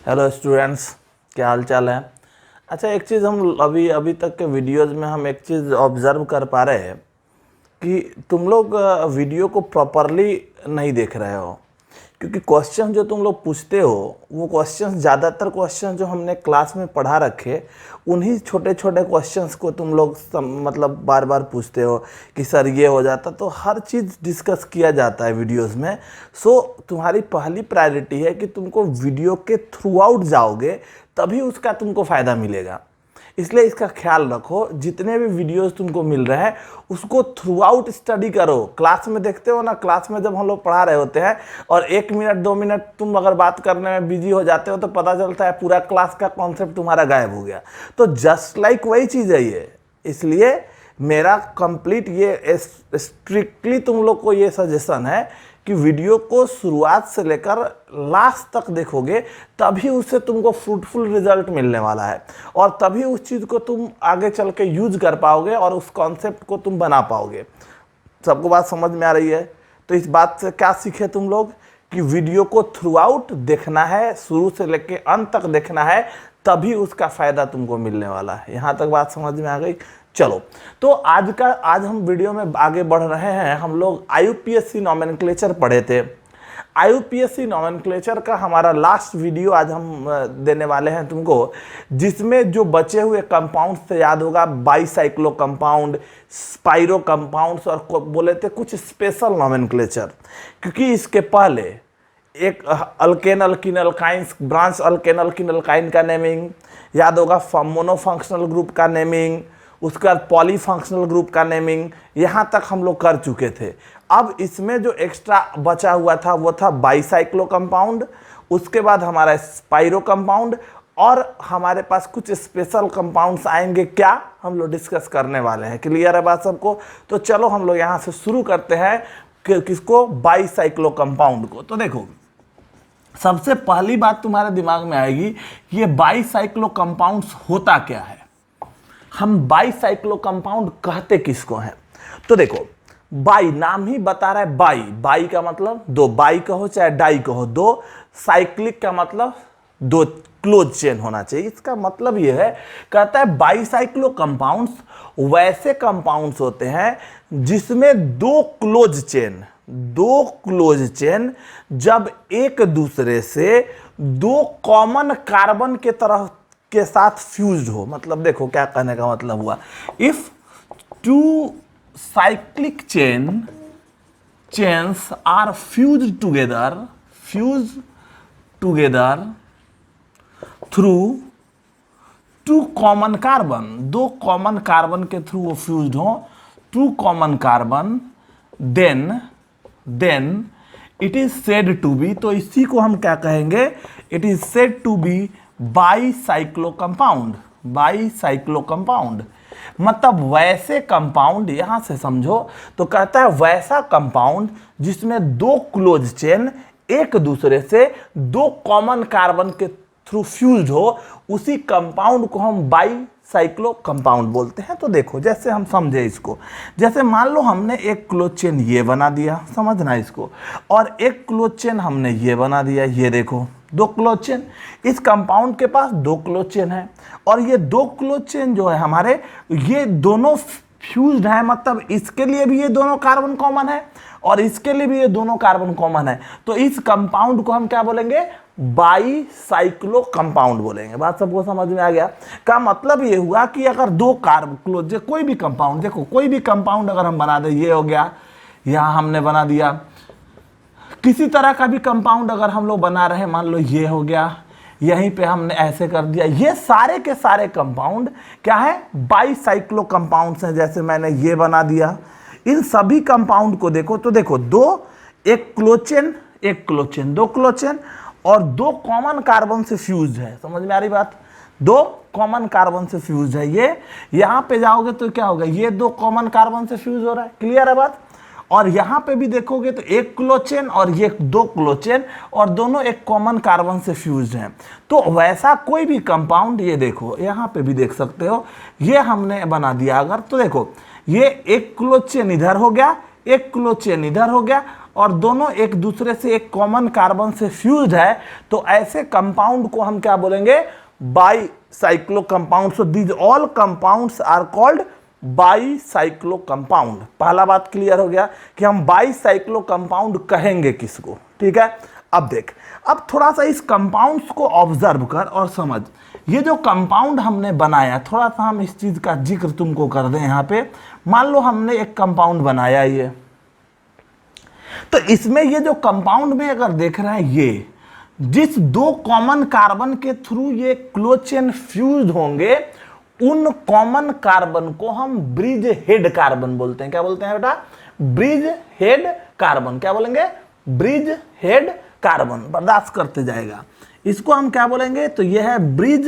Hello students, क्या हाल चाल है। अच्छा, एक चीज़ हम अभी तक के वीडियोस में हम एक चीज़ ऑब्ज़र्व कर पा रहे हैं कि तुम लोग वीडियो को प्रॉपरली नहीं देख रहे हो, क्योंकि क्वेश्चन जो तुम लोग पूछते हो वो क्वेश्चन, ज़्यादातर क्वेश्चन जो हमने क्लास में पढ़ा रखे उन्हीं छोटे छोटे क्वेश्चंस को तुम लोग मतलब बार बार पूछते हो कि सर ये हो जाता। तो हर चीज़ डिस्कस किया जाता है वीडियोस में। सो तुम्हारी पहली प्रायोरिटी है कि तुमको वीडियो के थ्रू आउट जाओगे तभी उसका तुमको फ़ायदा मिलेगा। इसलिए इसका ख्याल रखो, जितने भी वीडियोस तुमको मिल रहे हैं उसको थ्रू आउट स्टडी करो। क्लास में देखते हो ना, क्लास में जब हम लोग पढ़ा रहे होते हैं और 1 मिनट 2 मिनट तुम अगर बात करने में बिजी हो जाते हो तो पता चलता है पूरा क्लास का कॉन्सेप्ट तुम्हारा गायब हो गया। तो जस्ट लाइक वही चीज़ है ये। इसलिए मेरा कंप्लीट ये स्ट्रिक्टली तुम लोग को ये सजेशन है कि वीडियो को शुरुआत से लेकर लास्ट तक देखोगे तभी उससे तुमको फ्रूटफुल रिजल्ट मिलने वाला है, और तभी उस चीज़ को तुम आगे चल के यूज कर पाओगे और उस कॉन्सेप्ट को तुम बना पाओगे। सबको बात समझ में आ रही है? तो इस बात से क्या सीखे तुम लोग कि वीडियो को थ्रू आउट देखना है, शुरू से लेकर अंत तक देखना है, तभी उसका फ़ायदा तुमको मिलने वाला है। यहाँ तक बात समझ में आ गई? चलो, तो आज हम वीडियो में आगे बढ़ रहे हैं। हम लोग IUPAC नॉमेनक्लेचर पढ़े थे। IUPAC नॉमेनक्लेचर का हमारा लास्ट वीडियो आज हम देने वाले हैं तुमको, जिसमें जो बचे हुए कंपाउंड से याद होगा, बाईसाइक्लो कंपाउंड, स्पाइरो कंपाउंड्स और बोले थे कुछ स्पेशल नॉमेनक्लेचर। क्योंकि इसके पहले एक alkane alkene alkynes, branch alkane alkene alkyne का नेमिंग याद होगा, मोनोफंक्शनल ग्रुप का नेमिंग, उसका पॉलीफंक्शनल ग्रुप का नेमिंग, यहाँ तक हम लोग कर चुके थे। अब इसमें जो एक्स्ट्रा बचा हुआ था वो था बाईसाइक्लो कंपाउंड, उसके बाद हमारा स्पाइरो कंपाउंड, और हमारे पास कुछ स्पेशल कंपाउंड्स आएंगे। क्या हम लोग डिस्कस करने वाले हैं। क्लियर है बात सबको? तो चलो हम लोग यहाँ से शुरू करते हैं किसको, बाईसाइक्लो कंपाउंड को। तो देखो, सबसे पहली बात तुम्हारे दिमाग में आएगी कि ये बाईसाइक्लो कंपाउंड्स होता क्या है, हम बाईसाइक्लो कंपाउंड कहते किसको हैं। तो देखो, बाई नाम ही बता रहा है, बाई का मतलब दो, बाई कहो चाहे डाई कहो, दो। साइक्लिक का मतलब दो क्लोज चेन होना चाहिए। इसका मतलब यह है, कहता है बाईसाइक्लो कंपाउंड्स वैसे कंपाउंड्स होते हैं जिसमें दो क्लोज चेन जब एक दूसरे से दो कॉमन कार्बन के तरह के साथ फ्यूज्ड हो। मतलब देखो क्या कहने का मतलब हुआ, if two cyclic chains are fused together through two common carbon, दो कॉमन कार्बन के थ्रू वो फ्यूज्ड हो, two common carbon, then it is said to be, तो इसी को हम क्या कहेंगे, it is said to be bicyclo compound. मतलब वैसे कंपाउंड, यहां से समझो तो कहता है वैसा कंपाउंड जिसमें दो क्लोज चेन एक दूसरे से दो कॉमन कार्बन के थ्रू फ्यूज्ड हो, उसी कंपाउंड को हम बाईसाइक्लो कंपाउंड बोलते हैं। तो देखो, जैसे हम समझे इसको, जैसे मान लो हमने एक क्लोज चेन ये बना दिया, समझना इसको, और एक क्लोज चेन हमने ये बना दिया, ये देखो दो क्लोज चेन। इस कंपाउंड के पास दो क्लोज चेन है, और ये दो क्लोज चेन जो है हमारे, ये दोनों फ्यूज्ड है। मतलब इसके लिए भी ये दोनों कार्बन कॉमन है और इसके लिए भी ये दोनों कार्बन कॉमन है। तो इस कंपाउंड को हम क्या बोलेंगे, बाईसाइक्लो कंपाउंड बोलेंगे। बात सबको समझ में आ गया? का मतलब ये हुआ कि अगर दो कार्बन क्लोज, कोई भी कंपाउंड, देखो कोई भी कंपाउंड अगर हम बना दे, ये हो गया, यहां हमने बना दिया, किसी तरह का भी कंपाउंड अगर हम लोग बना रहे हैं, मान लो ये हो गया, यहीं पे हमने ऐसे कर दिया, ये सारे के सारे कंपाउंड क्या है, बाईसाइक्लो कंपाउंड्स हैं। जैसे मैंने ये बना दिया, इन सभी कंपाउंड को देखो तो देखो, दो, एक क्लोज चेन, दो क्लोज चेन और दो कॉमन कार्बन से फ्यूज्ड है। समझ में आ रही बात? दो कॉमन कार्बन से फ्यूज्ड है। ये यहां पे जाओगे तो क्या होगा, ये दो कॉमन कार्बन से फ्यूज हो रहा है। क्लियर है बात? और यहां पे भी देखोगे तो एक क्लोज चेन और ये दो क्लोज चेन, और दोनों एक कॉमन कार्बन से फ्यूज्ड हैं। तो वैसा कोई भी कंपाउंड, ये देखो यहां पे भी देख सकते हो, ये हमने बना दिया अगर, तो देखो ये एक क्लोज चेन इधर हो गया, एक क्लोज चेन इधर हो गया, और दोनों एक दूसरे से एक कॉमन कार्बन से फ्यूज्ड है, तो ऐसे कंपाउंड को हम क्या बोलेंगे, bicyclo compound. So these all compounds are called bicyclo compound. पहला बात क्लियर हो गया कि हम बाईसाइक्लो कंपाउंड कहेंगे किसको, ठीक है। अब देख, अब थोड़ा सा इस कंपाउंड्स को ऑब्जर्व कर और समझ। ये जो कंपाउंड हमने बनाया, थोड़ा सा हम इस चीज का जिक्र तुमको कर दें यहाँ पे। मान लो हमने एक कंपाउंड बनाया ये, तो इसमें ये जो कंपाउंड में अगर देख रहे हैं, ये जिस दो कॉमन कार्बन के थ्रू ये क्लोज चेन फ्यूज होंगे, उन कॉमन कार्बन को हम ब्रिज हेड कार्बन बोलते हैं। क्या बोलते हैं बेटा? Bridge head carbon. क्या बोलेंगे? Bridge head carbon. बर्दाश्त करते जाएगा। इसको हम क्या बोलेंगे? तो यह है ब्रिज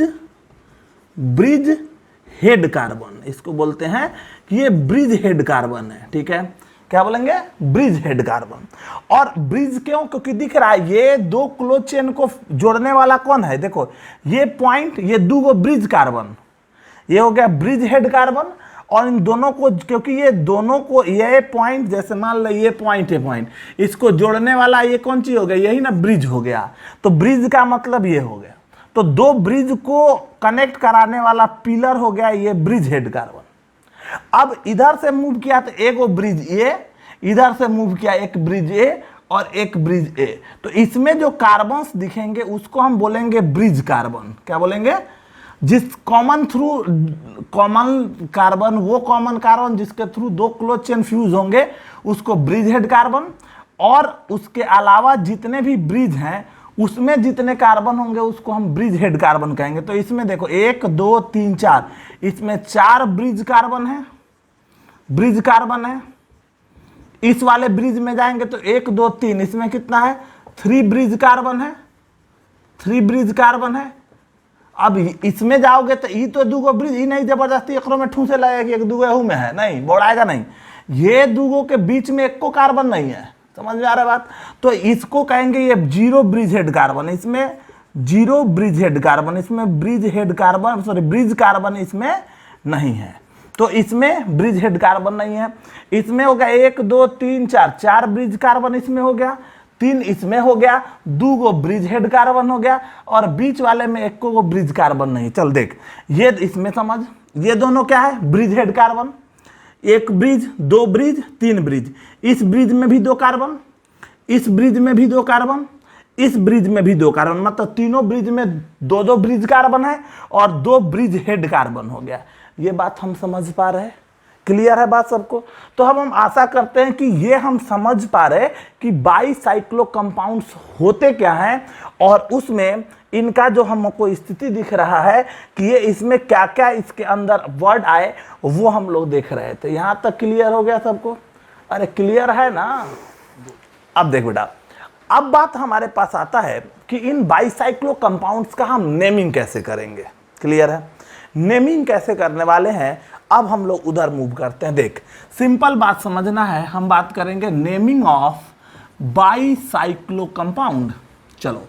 हेड कार्बन। इसको बोलते हैं कि ये ब्रिज हेड कार्बन है, ठीक है। क्या बोलेंगे? Bridge head carbon. और ब्रिज क्यों? क्योंकि दिख रहा है ये दो क्लोज चेन को जोड़ने वाला कौन है, देखो ये पॉइंट, ये दो ब्रिज कार्बन, ये हो गया ब्रिज हेड कार्बन। और इन दोनों को, क्योंकि ये दोनों को, ये पॉइंट जैसे मान लो ये पॉइंट है, पॉइंट इसको जोड़ने वाला ये कौन चीज हो गया? यही ना ब्रिज हो गया। तो ब्रिज का मतलब ये हो गया। तो दो ब्रिज को कनेक्ट कराने वाला पिलर हो गया ये ब्रिज हेड कार्बन। अब इधर से मूव किया तो एक वो ब्रिज ए, इधर से मूव किया एक ब्रिज ए और एक ब्रिज ए। तो इसमें जो कार्बन्स दिखेंगे उसको हम बोलेंगे ब्रिज कार्बन। क्या बोलेंगे? जिस कॉमन थ्रू, कॉमन कार्बन, वो कॉमन कार्बन जिसके थ्रू दो क्लोज चेन फ्यूज होंगे उसको ब्रिज हेड कार्बन। और उसके अलावा जितने भी ब्रिज हैं उसमें जितने कार्बन होंगे उसको हम ब्रिज हेड कार्बन कहेंगे। तो इसमें देखो 1 2 3 4, इसमें 4 ब्रिज कार्बन है, ब्रिज कार्बन है। इस वाले ब्रिज में जाएंगे तो 1 2 3, इसमें कितना है? 3 ब्रिज कार्बन है, 3 ब्रिज कार्बन है। अब इसमें जाओगे तो ई तो दूगो ब्रिज, ई नहीं जबरदस्ती एक में ठूसे लगेगा कि एक दूगो एहू में है, नहीं बोड़ाएगा नहीं। ये दूगो के बीच में एक को कार्बन नहीं है, समझ में आ रहा है बात? तो इसको कहेंगे ये जीरो ब्रिज हेड कार्बन। इसमें जीरो ब्रिज हेड कार्बन, इसमें bridge head carbon, sorry bridge carbon इसमें नहीं है। तो इसमें ब्रिज हेड कार्बन नहीं है। इसमें हो गया 1 2 3 4, 4 ब्रिज कार्बन इसमें हो गया, 3 इसमें हो गया, 2 गो ब्रिज हेड कार्बन हो गया, और बीच वाले में 1 को ब्रिज कार्बन नहीं। चल देख, ये इसमें समझ, ये दोनों क्या है? Bridge head carbon. 1 bridge, 2 bridge, 3 bridge. इस ब्रिज में भी 2 कार्बन, इस ब्रिज में भी 2 कार्बन, इस ब्रिज में भी 2 कार्बन। मतलब तीनों ब्रिज में 2 ब्रिज कार्बन है और 2 ब्रिज हेड कार्बन हो गया। ये बात हम समझ पा रहे हैं? क्लियर है बात सबको? तो हम आशा करते हैं कि ये हम समझ पा रहे कि बाईसाइक्लो कंपाउंड्स होते क्या हैं, और उसमें इनका जो हमको स्थिति दिख रहा है कि ये इसमें क्या क्या इसके अंदर वर्ड आए, वो हम लोग देख रहे थे। यहां तक क्लियर हो गया सबको? अरे क्लियर है ना? अब देख बेटा, अब बात हमारे पास आता है कि इन बाईसाइक्लो कंपाउंड्स का हम नेमिंग कैसे करेंगे। क्लियर है? नेमिंग कैसे करने वाले हैं, अब हम लोग उधर मूव करते हैं। देख, सिंपल बात समझना है, हम बात करेंगे नेमिंग ऑफ बाईसाइक्लो कंपाउंड। चलो,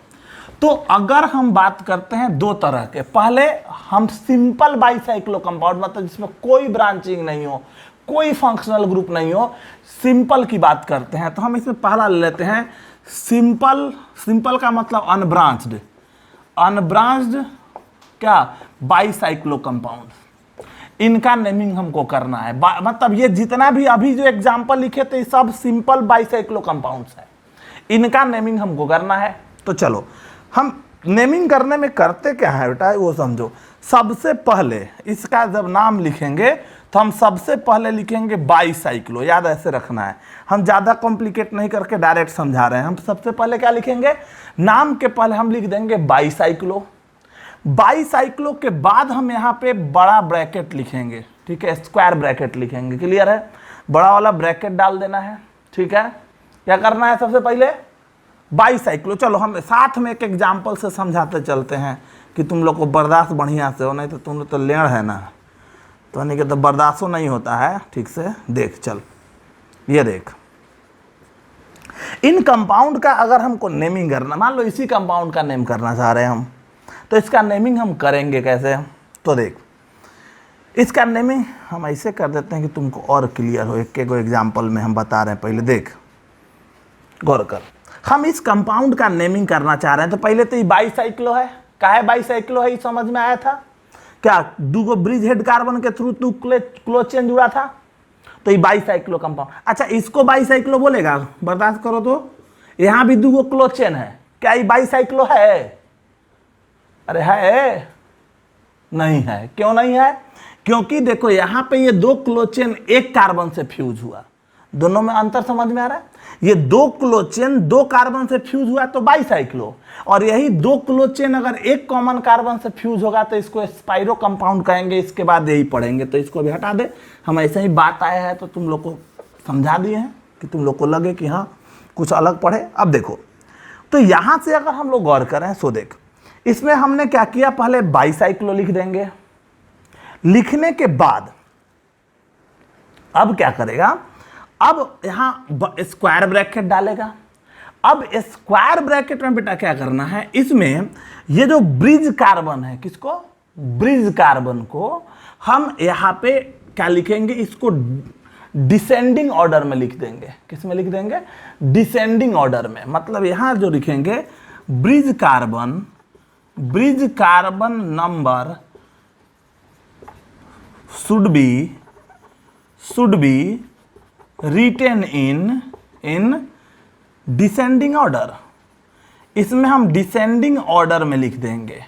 तो अगर हम बात करते हैं 2 तरह के, पहले हम सिंपल बाईसाइक्लो कंपाउंड, मतलब जिसमें कोई ब्रांचिंग नहीं हो, कोई फंक्शनल ग्रुप नहीं हो, सिंपल की बात करते हैं। तो हम इसमें पहला ले लेते हैं सिंपल। सिंपल का मतलब अनब्रांच्ड, अनब्रांच्ड क्या? Bicyclo compound. इनका नेमिंग हमको करना है। मतलब ये जितना भी अभी जो एग्जांपल लिखे थे सब सिंपल बाईसाइक्लो कंपाउंड्स है, इनका नेमिंग हमको करना है। तो चलो, हम नेमिंग करने में करते क्या है बेटा, वो समझो। सबसे पहले इसका जब नाम लिखेंगे तो हम सबसे पहले लिखेंगे बाईसाइक्लो। याद ऐसे रखना है, हम ज़्यादा कॉम्प्लिकेट नहीं करके डायरेक्ट समझा रहे हैं। हम सबसे पहले क्या लिखेंगे? नाम के पहले हम लिख देंगे बाईसाइक्लो। बाईसाइक्लो के बाद हम यहाँ पे बड़ा ब्रैकेट लिखेंगे, ठीक है, स्क्वायर ब्रैकेट लिखेंगे। क्लियर है? बड़ा वाला ब्रैकेट डाल देना है, ठीक है। क्या करना है? सबसे पहले बाईसाइक्लो। चलो हम साथ में एक एग्जाम्पल से समझाते चलते हैं कि तुम लोग को बर्दाश्त बढ़िया से हो, नहीं तो तुम लोग तो लेड़ है ना, तो नहीं कि तो बर्दाश्त नहीं होता है ठीक से। देख, चल ये देख, इन कंपाउंड का अगर हमको नेमिंग करना, मान लो इसी कंपाउंड का नेम करना चाह रहे हैं हम, तो इसका नेमिंग हम करेंगे कैसे? तो देख, इसका नेमिंग हम ऐसे कर देते हैं कि तुमको और क्लियर हो। एक एग्जाम्पल में हम बता रहे हैं। पहले देख, गौर कर, हम इस कंपाउंड का नेमिंग करना चाह रहे हैं। तो पहले तो ये बाईसाइक्लो है, क्या है बाईसाइक्लो है, ये समझ में आया था क्या? दूगो ब्रिज हेड कार्बन के थ्रू टू क्लोज चेन जुड़ा था, तो ये बाईसाइक्लो कंपाउंड। अच्छा, इसको बाईसाइक्लो बोलेगा? बर्दाश्त करो। तो यहां भी दूगो क्लोज चेन है, क्या ये बाईसाइक्लो है? अरे है? नहीं है। क्यों नहीं है? क्योंकि देखो यहां पे ये दो क्लोज चेन एक कार्बन से फ्यूज हुआ। दोनों में अंतर समझ में आ रहा है? ये दो क्लोज चेन दो कार्बन से फ्यूज हुआ तो बाईसाइक्लो, और यही दो क्लोज चेन अगर एक कॉमन कार्बन से फ्यूज होगा तो इसको स्पाइरो कंपाउंड कहेंगे। इसके बाद यही पढ़ेंगे, तो इसको भी हटा दे। हम ऐसे ही बात आया है तो तुम लोग को समझा दिए हैं कि तुम लोग को लगे कि हाँ कुछ अलग पढ़े। अब देखो, तो यहां से अगर हम लोग गौर करें सो देख, इसमें हमने क्या किया, पहले बाईसाइक्लो लिख देंगे। लिखने के बाद अब क्या करेगा, अब यहां स्क्वायर ब्रैकेट डालेगा। अब स्क्वायर ब्रैकेट में बेटा क्या करना है, इसमें ये जो ब्रिज कार्बन है, किसको? ब्रिज कार्बन को हम यहां पे क्या लिखेंगे, इसको डिसेंडिंग ऑर्डर में लिख देंगे। किस में लिख देंगे? डिसेंडिंग ऑर्डर में। मतलब यहां जो लिखेंगे bridge carbon number should be written in descending order. इसमें हम डिसेंडिंग ऑर्डर में लिख देंगे।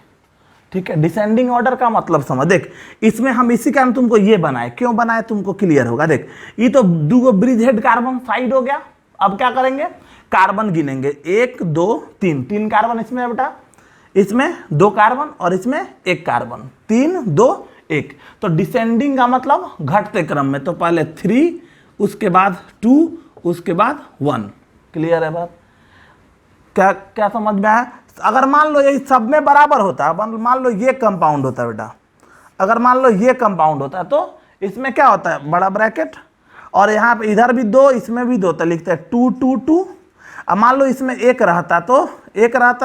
ठीक है, डिसेंडिंग ऑर्डर का मतलब समझ। देख, इसमें हम इसी कारण तुमको ये बनाए, क्यों बनाए तुमको क्लियर होगा। देख, ये तो दूगो ब्रिज हेड कार्बन साइड हो गया। अब क्या करेंगे, कार्बन गिनेंगे, 1 2 3, 3 कार्बन इसमें है बेटा, इसमें 2 कार्बन और इसमें 1 कार्बन, 3 2 1। तो डिसेंडिंग का मतलब घटते क्रम में, तो पहले 3, उसके बाद 2, उसके बाद 1। क्लियर है बात? क्या क्या समझ में आया? अगर मान लो ये सब में बराबर होता है, मान लो ये कंपाउंड होता है बेटा, अगर मान लो ये कंपाउंड होता है तो इसमें क्या होता है, बड़ा ब्रैकेट, और यहाँ पे इधर भी 2, इसमें भी 2, तो लिखते हैं 2 2 2। अब मान लो इसमें एक रहता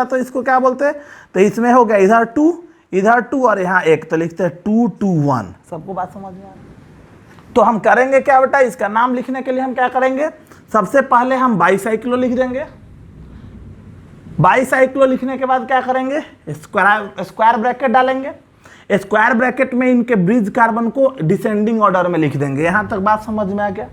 तो इसको क्या बोलते हैं, तो इसमें हो गया इधर 2 इधर 2 और यहाँ 1, तो लिखते हैं 2 2 1। सबको बात समझ में आ रही? तो हम करेंगे क्या बेटा, इसका नाम लिखने के लिए हम क्या करेंगे, सबसे पहले हम बाईसाइक्लो लिख देंगे। बाईसाइक्लो लिखने के बाद क्या करेंगे, स्क्वायर ब्रैकेट डालेंगे। स्क्वायर ब्रैकेट में इनके ब्रिज कार्बन को डिसेंडिंग ऑर्डर में लिख देंगे। यहां तक बात समझ में आ गया?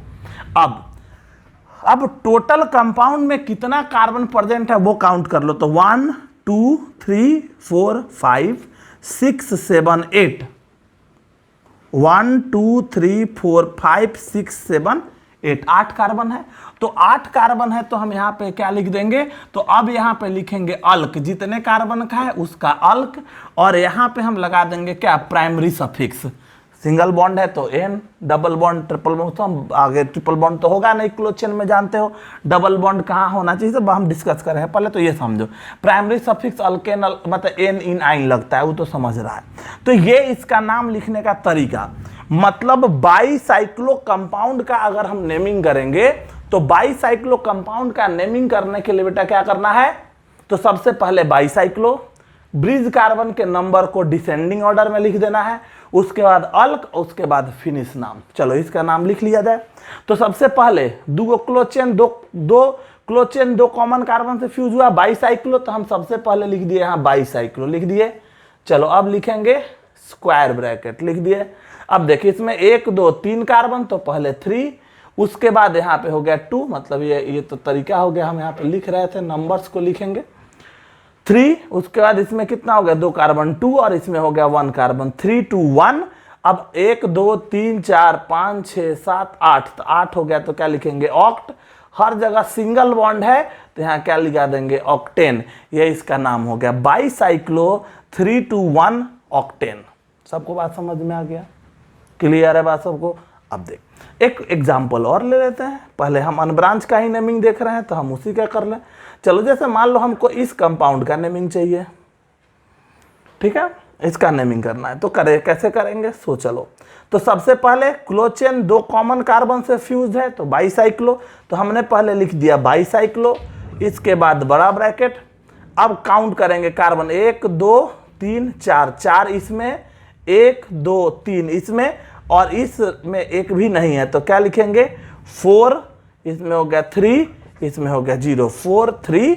अब टोटल कंपाउंड में कितना कार्बन प्रेजेंट है वो काउंट कर लो। तो 1 2 3 4 5 6 7 8, 1 2 3 4 5 6 7 8, 8 कार्बन है। तो 8 कार्बन है तो हम यहाँ पे क्या लिख देंगे, तो अब यहाँ पे लिखेंगे अल्क, जितने कार्बन का है उसका अल्क, और यहाँ पे हम लगा देंगे क्या, प्राइमरी सफिक्स। सिंगल बॉन्ड है तो ene, double bond triple bond, तो हम आगे ट्रिपल बॉन्ड तो होगा नहीं क्लोज चेन में, जानते हो डबल बॉन्ड कहाँ होना चाहिए, तो हम डिस्कस कर रहे हैं। पहले तो ये समझो, प्राइमरी सफिक्स अल्केन मतलब एन इन आइन लगता है, वो तो समझ रहा है। तो ये इसका नाम लिखने का तरीका, मतलब बाईसाइक्लो कंपाउंड का अगर हम नेमिंग करेंगे तो बाईसाइक्लो कंपाउंड का नेमिंग करने के लिए बेटा क्या करना है, तो सबसे पहले बाईसाइक्लो ब्रिज कार्बन के नंबर को डिसेंडिंग ऑर्डर में लिख देना है, उसके बाद अल्क, उसके बाद फिनिश नाम। चलो इसका नाम लिख लिया जाए। तो सबसे पहले दो क्लोज चेन दो कॉमन कार्बन से फ्यूज हुआ, बाईसाइक्लो, तो हम सबसे पहले लिख दिए यहाँ बाईसाइक्लो लिख दिए। चलो अब लिखेंगे स्क्वायर ब्रैकेट लिख दिए। अब देखिए इसमें 1 2 3 कार्बन, तो पहले 3, उसके बाद यहाँ पे हो गया 2, मतलब ये तो तरीका हो गया, हम यहाँ पे लिख रहे थे, नंबर्स को लिखेंगे 3, उसके बाद इसमें कितना हो गया 2 कार्बन 2, और इसमें हो गया 1 कार्बन 3 2 1। अब 1 2 3 4 5 6 7 8, तो 8 हो गया, तो क्या लिखेंगे ऑक्ट। हर जगह सिंगल बॉन्ड है तो यहाँ क्या लिखा देंगे ऑक्टेन। ये इसका नाम हो गया बाईसाइक्लो 321 ऑक्टेन। सबको बात समझ में आ गया? क्लियर है बात सबको? अब देख एक एग्जाम्पल और ले लेते हैं। पहले हम अनब्रांच का ही नेमिंग देख रहे हैं तो हम उसी का कर लें। चलो जैसे मान लो हमको इस कंपाउंड का नेमिंग चाहिए, ठीक है, इसका नेमिंग करना है, तो कैसे करेंगे, सो चलो। तो सबसे पहले क्लोज चेन 2 कॉमन कार्बन से फ्यूज है तो बाईसाइक्लो, तो हमने पहले लिख दिया बाईसाइक्लो, इसके बाद बड़ा ब्रैकेट। अब काउंट करेंगे कार्बन 1 2 3 4, 4 इसमें, 1 2 3 इसमें, और इसमें एक भी नहीं है, तो क्या लिखेंगे 4, इसमें हो गया 3, इसमें हो गया 0 4 3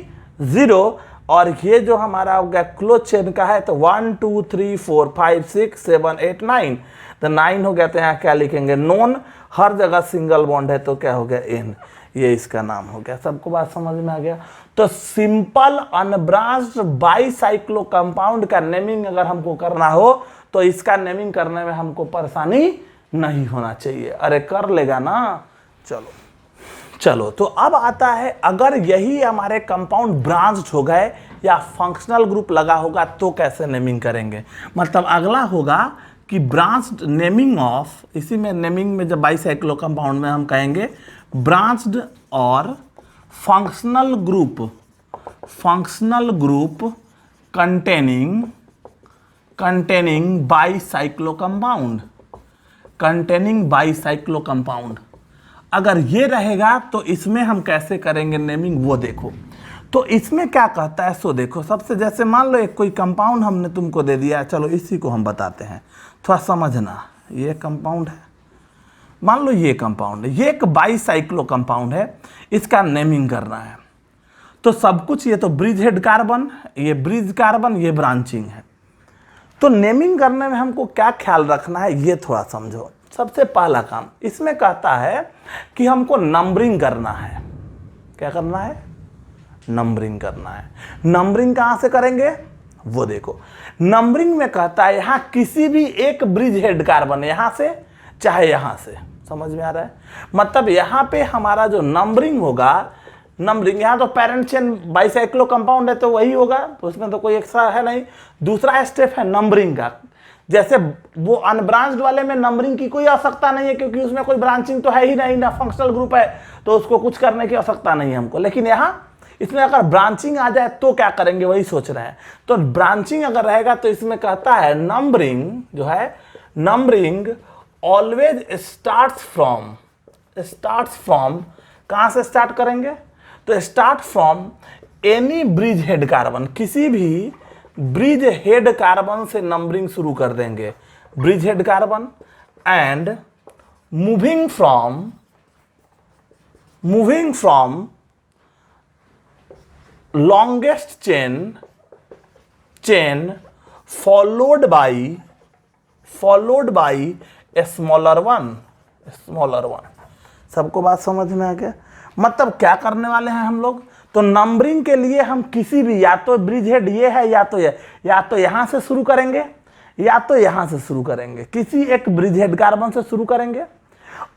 0, और ये जो हमारा हो गया क्लोज चेन का है तो 1 2 3 4 5 6 7 8 9, तो 9 हो गया, तो यहाँ क्या लिखेंगे नॉन, हर जगह सिंगल बॉन्ड है तो क्या हो गया एन, ये इसका नाम हो गया। सबको बात समझ में आ गया। तो सिंपल अनब्रांच्ड बाईसाइक्लो कंपाउंड का नेमिंग अगर हमको करना हो तो इसका नेमिंग करने में हमको परेशानी नहीं होना चाहिए। अरे कर लेगा ना। चलो तो अब आता है, अगर यही हमारे कंपाउंड ब्रांच्ड हो गए या फंक्शनल ग्रुप लगा होगा तो कैसे नेमिंग करेंगे। मतलब अगला होगा कि ब्रांच्ड नेमिंग ऑफ, इसी में नेमिंग में जब बाईसाइक्लो कंपाउंड में हम कहेंगे ब्रांच्ड और functional group containing bicyclo compound, अगर ये रहेगा तो इसमें हम कैसे करेंगे नेमिंग वो देखो। तो इसमें क्या कहता है सो देखो, सबसे जैसे मान लो एक कोई कंपाउंड हमने तुमको दे दिया, चलो इसी को हम बताते हैं, थोड़ा समझना। ये कंपाउंड है, मान लो ये कंपाउंड है, ये एक बाईसाइक्लो कंपाउंड है, इसका नेमिंग करना है। तो सब कुछ, ये तो ब्रिज हेड कार्बन, ये ब्रिज कार्बन, ये ब्रांचिंग है। तो नेमिंग करने में हमको क्या ख्याल रखना है ये थोड़ा समझो। सबसे पहला काम इसमें कहता है कि हमको नंबरिंग करना है। क्या करना है? नंबरिंग करना है। नंबरिंग कहाँ से करेंगे वो देखो। नंबरिंग में कहता है यहाँ किसी भी एक ब्रिज हेड कार्बन, यहाँ से चाहे यहाँ से, समझ में आ रहा है? मतलब यहाँ पे हमारा जो नंबरिंग होगा, नंबरिंग यहाँ तो पेरेंट चेन बाईसाइक्लो कंपाउंड है तो वही होगा, तो उसमें तो कोई एक्स्ट्रा है नहीं। दूसरा स्टेप है नंबरिंग का। जैसे वो अनब्रांच्ड वाले में नंबरिंग की कोई आवश्यकता नहीं है क्योंकि उसमें कोई ब्रांचिंग तो है ही नहीं ना, फंक्शनल ग्रुप है तो उसको कुछ करने की आवश्यकता नहीं है हमको। लेकिन यहाँ इसमें अगर ब्रांचिंग आ जाए तो क्या करेंगे वही सोच रहे हैं। तो ब्रांचिंग अगर रहेगा तो इसमें कहता है नंबरिंग जो है, नंबरिंग ऑलवेज स्टार्ट्स फ्रॉम, कहाँ से स्टार्ट करेंगे? तो start from any bridge head carbon, किसी भी ब्रिज हेड कार्बन से नंबरिंग शुरू कर देंगे, bridge head carbon, and moving from longest chain followed by smaller one. सबको बात समझ में आ गया? मतलब क्या करने वाले हैं हम लोग? तो नंबरिंग के लिए हम किसी भी, या तो ब्रिज हेड ये है या तो ये, या तो यहां से शुरू करेंगे या तो यहां से शुरू करेंगे, किसी एक ब्रिज हेड कार्बन से शुरू करेंगे।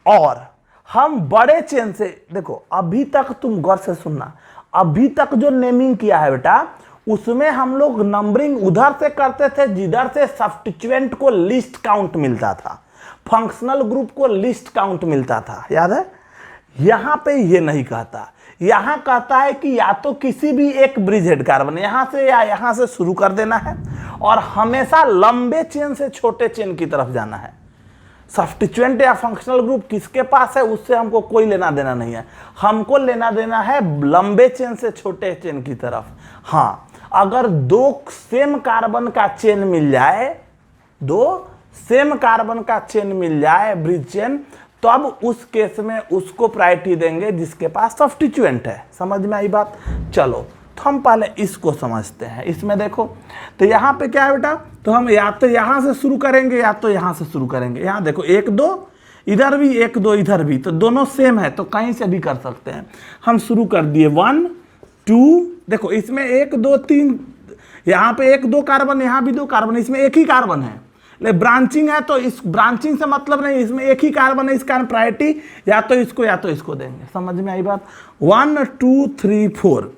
और हम बड़े चेन से, देखो अभी तक तुम गौर से सुनना, अभी तक जो नेमिंग किया है बेटा उसमें हम लोग नंबरिंग उधर से करते थे जिधर से सब्स्टिट्यूएंट को लिस्ट काउंट मिलता था, फंक्शनल ग्रुप को लिस्ट काउंट मिलता था, याद है? यहां पे ये नहीं कहता, यहां कहता है कि या तो किसी भी एक ब्रिज हेड कार्बन यहां से या यहां से शुरू कर देना है और हमेशा लंबे चेन से छोटे चेन की तरफ जाना है। सब्स्टिट्यूएंट या फंक्शनल ग्रुप किसके पास है उससे हमको कोई लेना देना नहीं है, हमको लेना देना है लंबे चेन से छोटे चेन की तरफ। हाँ, अगर दो सेम कार्बन का चेन मिल जाए, दो सेम कार्बन का चेन मिल जाए ब्रिज चेन, तब उस केस में उसको प्रायोरिटी देंगे जिसके पास सब्स्टिट्यूएंट है। समझ में आई बात? चलो तो हम पहले इसको समझते हैं। इसमें देखो तो यहाँ पे क्या है बेटा, तो हम या तो यहाँ से शुरू करेंगे या तो यहाँ से शुरू करेंगे। यहाँ देखो 1 2 इधर भी, 1 2 इधर भी, तो दोनों सेम है तो कहीं से भी कर सकते हैं। हम शुरू कर दिए 1 2, देखो इसमें 1 2 3, यहाँ पे 1 2 कार्बन, यहाँ भी 2 कार्बन, इसमें एक ही कार्बन है। ले ब्रांचिंग है तो इस ब्रांचिंग से मतलब नहीं, इसमें एक ही कार्बन है, इस कारण प्रायोरिटी या तो इसको देंगे। समझ में आई बात? 1 2 3 4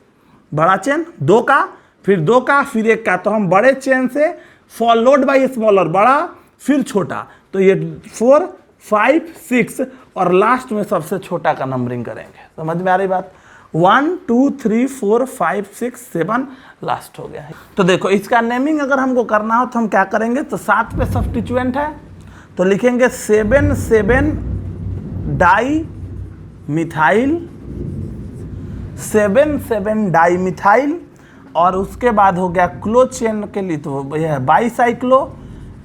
बड़ा चेन, 2 का, फिर 2 का, फिर 1 का, तो हम बड़े चेन से फॉलोड बाई स्मॉलर, बड़ा फिर छोटा, तो ये 4 5 6 और लास्ट में सबसे छोटा का नंबरिंग करेंगे। समझ में आ रही बात? 1 2 3 4 5 6 7 लास्ट हो गया है। तो देखो इसका नेमिंग अगर हमको करना हो तो हम क्या करेंगे, तो 7 पे सब्स्टिट्यूएंट है तो लिखेंगे 7 7 डाई मिथाइल, 7 7 डाई मिथाइल, और उसके बाद हो गया क्लोज चेन के लिए तो यह है बाईसाइक्लो,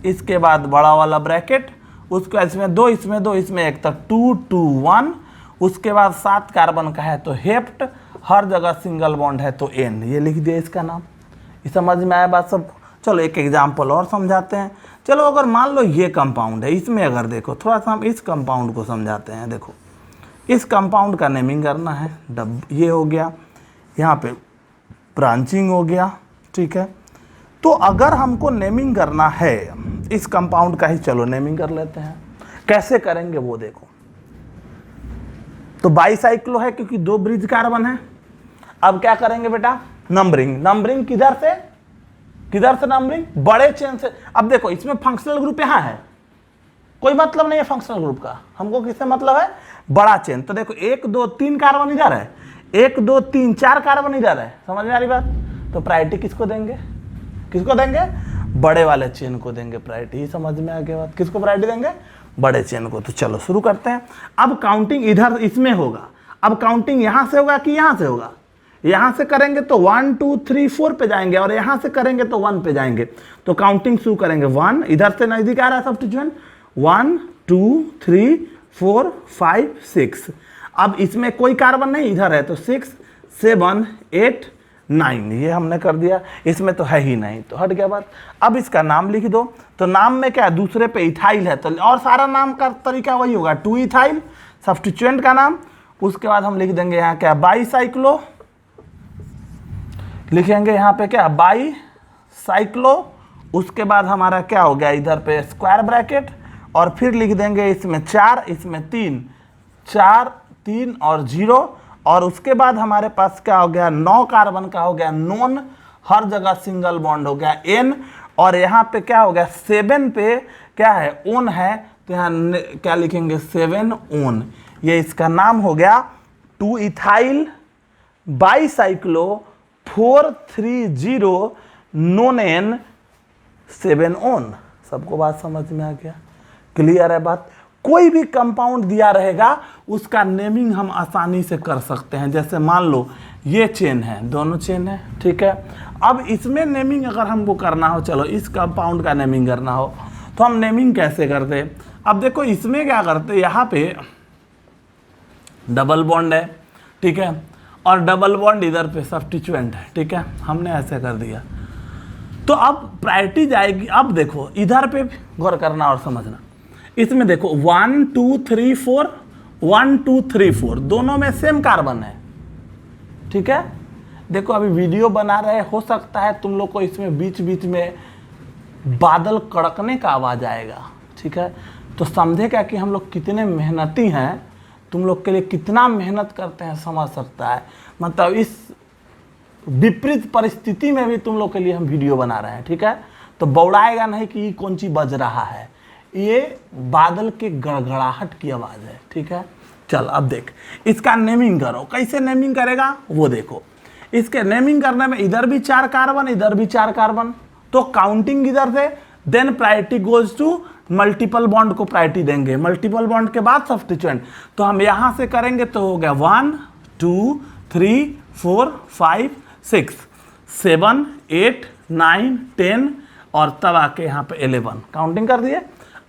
इसके बाद बड़ा वाला ब्रैकेट, उसके बाद इसमें 2 इसमें 2 इसमें 1, तो 2 2 1 उसके बाद 7 कार्बन का है तो हेप्ट, हर जगह सिंगल बॉन्ड है तो एन, ये लिख दिया इसका नाम। ये समझ में आया बात सब। चलो एक एग्जाम्पल और समझाते हैं। चलो अगर मान लो ये कंपाउंड है, इसमें अगर देखो थोड़ा सा हम इस कंपाउंड को समझाते हैं। देखो इस कंपाउंड का नेमिंग करना है, ये हो गया, यहाँ पे ब्रांचिंग हो गया, ठीक है। तो अगर हमको नेमिंग करना है इस कंपाउंड का ही, चलो नेमिंग कर लेते हैं। कैसे करेंगे वो देखो। तो बाईसाइक्लो है क्योंकि 2 ब्रिज कार्बन है। अब क्या करेंगे बेटा, नंबरिंग। नंबरिंग किधर से नंबरिंग, बड़े चेन से। अब देखो इसमें फंक्शनल ग्रुप यहाँ है, कोई मतलब नहीं है फंक्शनल ग्रुप का, हमको किससे मतलब है, बड़ा चेन। तो देखो 1 2 3 कार्बन इधर है, 1 2 3 4 कार्बन इधर है, समझ में आ रही बात। तो प्रायोरिटी किसको देंगे, बड़े वाले चेन को देंगे प्रायोरिटी। ही समझ में आ गया बात, किसको प्रायोरिटी देंगे, बड़े चेन को। तो चलो शुरू करते हैं। अब काउंटिंग इधर इसमें होगा, अब काउंटिंग यहां से होगा कि यहां से होगा, यहां से करेंगे तो 1 2 3 4 पे जाएंगे, और यहां से करेंगे तो 1 पे जाएंगे। तो काउंटिंग शुरू करेंगे 1, इधर से नजदीक आ रहा है सब्स्टिट्यूएंट, 1 2 3 4 5 6। अब इसमें कोई कार्बन नहीं, इधर है तो 6 7 8 9, ये हमने कर दिया। इसमें तो है ही नहीं तो हट गया बात। अब इसका नाम लिख दो। तो नाम में क्या है, दूसरे पे इथाइल है तो, और सारा नाम का तरीका वही होगा, 2 इथाइल सब्स्टिट्यूएंट का नाम। उसके बाद हम लिख देंगे यहाँ क्या, बाईसाइक्लो, लिखेंगे यहाँ पे क्या, बाईसाइक्लो। उसके बाद हमारा क्या हो गया, इधर पे स्क्वायर ब्रैकेट, और फिर लिख देंगे इसमें 4, इसमें 3, 4 3 और 0। और उसके बाद हमारे पास क्या हो गया, 9 कार्बन का हो गया नॉन, हर जगह सिंगल बॉन्ड हो गया एन। और यहाँ पे क्या हो गया, 7 पे क्या है, ओन है, तो यहाँ क्या लिखेंगे, 7 ओन। ये इसका नाम हो गया 2 ethyl bicyclo 430 non ene 7 one. सबको बात समझ में आ गया, क्लियर है बात। कोई भी कंपाउंड दिया रहेगा उसका नेमिंग हम आसानी से कर सकते हैं। जैसे मान लो ये चेन है, दोनों चेन है, ठीक है। अब इसमें नेमिंग अगर हमको करना हो, चलो इस कंपाउंड का नेमिंग करना हो तो हम नेमिंग कैसे करते। अब देखो इसमें क्या करते, यहाँ पे डबल बॉन्ड है, ठीक है, और डबल बॉन्ड इधर पे सब्स्टिट्यूएंट है, ठीक है, हमने ऐसे कर दिया। तो अब प्रायोरिटी जाएगी। अब देखो इधर पे गौर करना और समझना, इसमें देखो 1 2 3 4 1 2 3 4 दोनों में सेम कार्बन है, ठीक है। देखो अभी वीडियो बना रहे, हो सकता है तुम लोग को इसमें बीच बीच में बादल कड़कने का आवाज आएगा, ठीक है। तो समझे क्या कि हम लोग कितने मेहनती हैं, तुम लोग के लिए कितना मेहनत करते हैं समझ सकता है। मतलब इस विपरीत परिस्थिति में भी तुम लोग के लिए हम वीडियो बना रहे हैं, ठीक है। तो बौड़ाएगा नहीं कि कौन सी बज रहा है, ये बादल के गड़गड़ाहट की आवाज है, ठीक है। चल अब देख इसका नेमिंग करो, कैसे नेमिंग करेगा वो देखो। इसके नेमिंग करने में इधर भी 4 कार्बन, इधर भी 4 कार्बन, तो काउंटिंग इधर से, then priority goes to multiple bond को प्रायोरिटी देंगे, मल्टीपल बॉन्ड के बाद सब्स्टिट्यूएंट। तो हम यहां से करेंगे तो हो गया 1 2 3 4 5 6 7 8 9 10, और तब आके यहाँ पे 11 काउंटिंग कर दिए।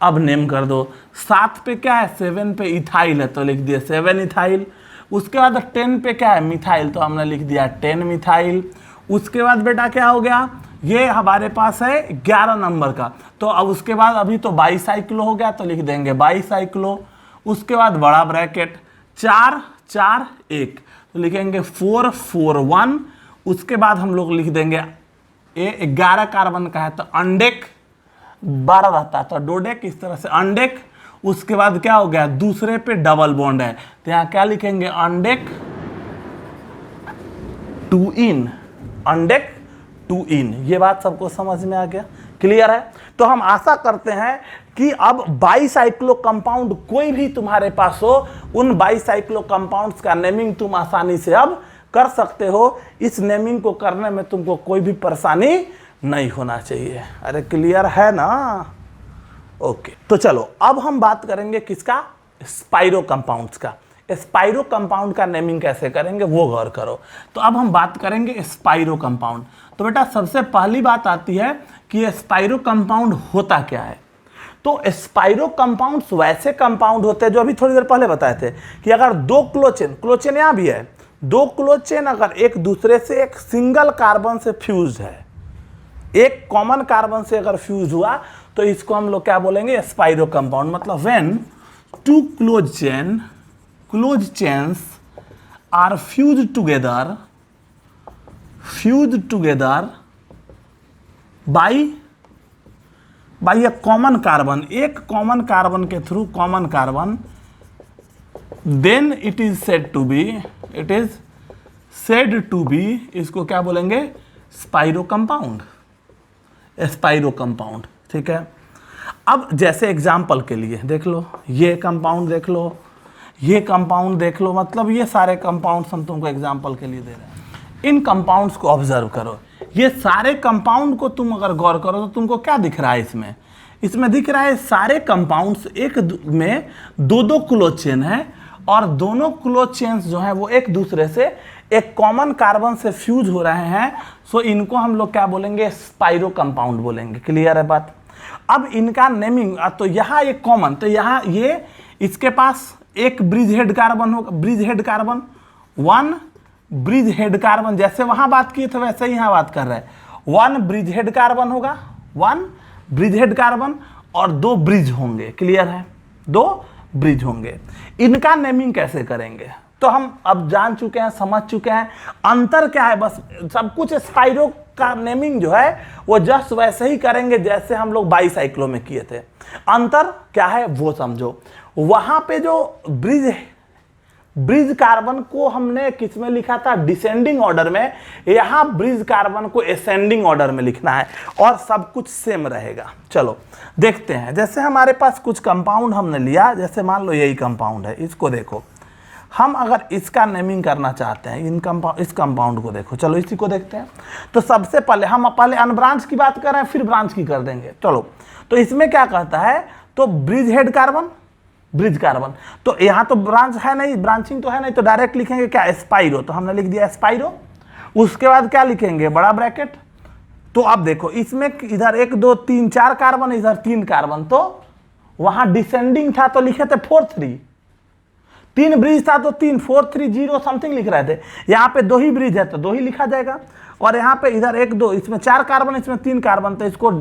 अब नेम कर दो। 7 पे क्या है, 7 पे इथाइल है तो लिख दिया 7 इथाइल। उसके बाद 10 पे क्या है, मिथाइल, तो हमने लिख दिया 10 मिथाइल। उसके बाद बेटा क्या हो गया, ये हमारे पास है 11 नंबर का, तो अब उसके बाद अभी तो बाईसाइक्लो हो गया तो लिख देंगे बाईसाइक्लो। उसके बाद बड़ा ब्रैकेट 4 4 1 तो लिखेंगे 4 4 1। उसके बाद हम लोग लिख देंगे ये 11 कार्बन का है तो अंडेक, 12 रहता है तो डोडेक, इस तरह से अंडेक। उसके बाद क्या हो गया, दूसरे पे डबल बॉन्ड है तो यहाँ क्या लिखेंगे, अंडेक 2 इन, अंडेक 2 इन। ये बात सबको समझ में आ गया, क्लियर है। तो हम आशा करते हैं कि अब बाईसाइक्लो कंपाउंड कोई भी तुम्हारे पास हो, उन बाईसाइक्लो कंपाउंड्स का नेमिंग तुम आसानी से अब कर सकते हो। इस नेमिंग को करने में तुमको कोई भी परेशानी नहीं होना चाहिए। अरे क्लियर है ना, ओके। तो चलो अब हम बात करेंगे किसका, स्पाइरो कंपाउंड्स का। स्पाइरो कंपाउंड का नेमिंग कैसे करेंगे वो गौर करो। तो अब हम बात करेंगे स्पाइरो कंपाउंड। तो बेटा सबसे पहली बात आती है कि स्पाइरो कंपाउंड होता क्या है। तो स्पाइरो कंपाउंड्स वैसे कंपाउंड होते हैं जो अभी थोड़ी देर पहले बताए थे कि अगर दो क्लोचेन यहां भी है, दो क्लोचेन अगर एक दूसरे से एक सिंगल कार्बन से फ्यूज है, एक कॉमन कार्बन से अगर फ्यूज हुआ तो इसको हम लोग क्या बोलेंगे, स्पाइरो कंपाउंड। मतलब when two close chains are fuse together by a common carbon, एक कॉमन कार्बन के through common carbon, then it is said to be, इसको क्या बोलेंगे, स्पाइरो कंपाउंड। ठीक है। अब जैसे एग्जाम्पल के लिए देख लो, ये कंपाउंड देख लो, ये कंपाउंड देख लो, मतलब ये सारे कंपाउंड्स हम तुमको एग्जाम्पल के लिए दे रहे हैं। इन कंपाउंड्स को ऑब्जर्व करो, ये सारे कंपाउंड को तुम अगर गौर करो तो तुमको क्या दिख रहा है, इसमें दिख रहा है सारे कंपाउंड्स एक में दो क्लोज चेन है और दोनों क्लोज चेन्स जो है वो एक दूसरे से एक कॉमन कार्बन से फ्यूज हो रहे हैं। सो इनको हम लोग क्या बोलेंगे, स्पाइरो कंपाउंड बोलेंगे। क्लियर है बात। अब इनका नेमिंग, तो यहाँ एक कॉमन, तो यहाँ ये इसके पास एक ब्रिज हेड कार्बन होगा, वन ब्रिज हेड कार्बन, जैसे वहां बात किए थे वैसे ही यहाँ बात कर रहे हैं। वन ब्रिज हेड कार्बन होगा, वन ब्रिज हेड कार्बन और दो ब्रिज होंगे। क्लियर है, दो ब्रिज होंगे। इनका नेमिंग कैसे करेंगे तो हम अब जान चुके हैं, समझ चुके हैं अंतर क्या है। बस सब कुछ स्पाइरो का नेमिंग जो है वो जस्ट वैसे ही करेंगे जैसे हम लोग बाईसाइक्लो में किए थे। अंतर क्या है वो समझो। वहां पे जो ब्रिज कार्बन को हमने किस में लिखा था, डिसेंडिंग ऑर्डर में, यहां ब्रिज कार्बन को असेंडिंग ऑर्डर में लिखना है और सब कुछ सेम रहेगा। चलो देखते हैं। जैसे हमारे पास कुछ कंपाउंड हमने लिया, जैसे मान लो यही कंपाउंड है, इसको देखो, हम अगर इसका नेमिंग करना चाहते हैं, इस कंपाउंड को देखो, चलो इसी को देखते हैं। तो सबसे पहले हम अनब्रांच की बात कर रहे हैं, फिर ब्रांच की कर देंगे। चलो, तो इसमें क्या कहता है, तो bridge head carbon, bridge carbon, तो यहाँ तो ब्रांच है नहीं, ब्रांचिंग तो है नहीं, तो डायरेक्ट लिखेंगे क्या, स्पाइरो। तो हमने लिख दिया स्पाइरो। उसके बाद क्या लिखेंगे, बड़ा ब्रैकेट। तो अब देखो इसमें इधर 1 2 3 4 कार्बन, इधर 3 कार्बन, तो वहां डिसेंडिंग था तो लिखे थे 4 3, 3 ब्रिज था तो 3 4 3 0 समथिंग लिख रहे थे। यहाँ पे 2 ही ब्रिज है तो 2 ही लिखा जाएगा। और यहाँ पे इधर 1 2, इसमें 4 कार्बन, इसमें 3 कार्बन, तो इसको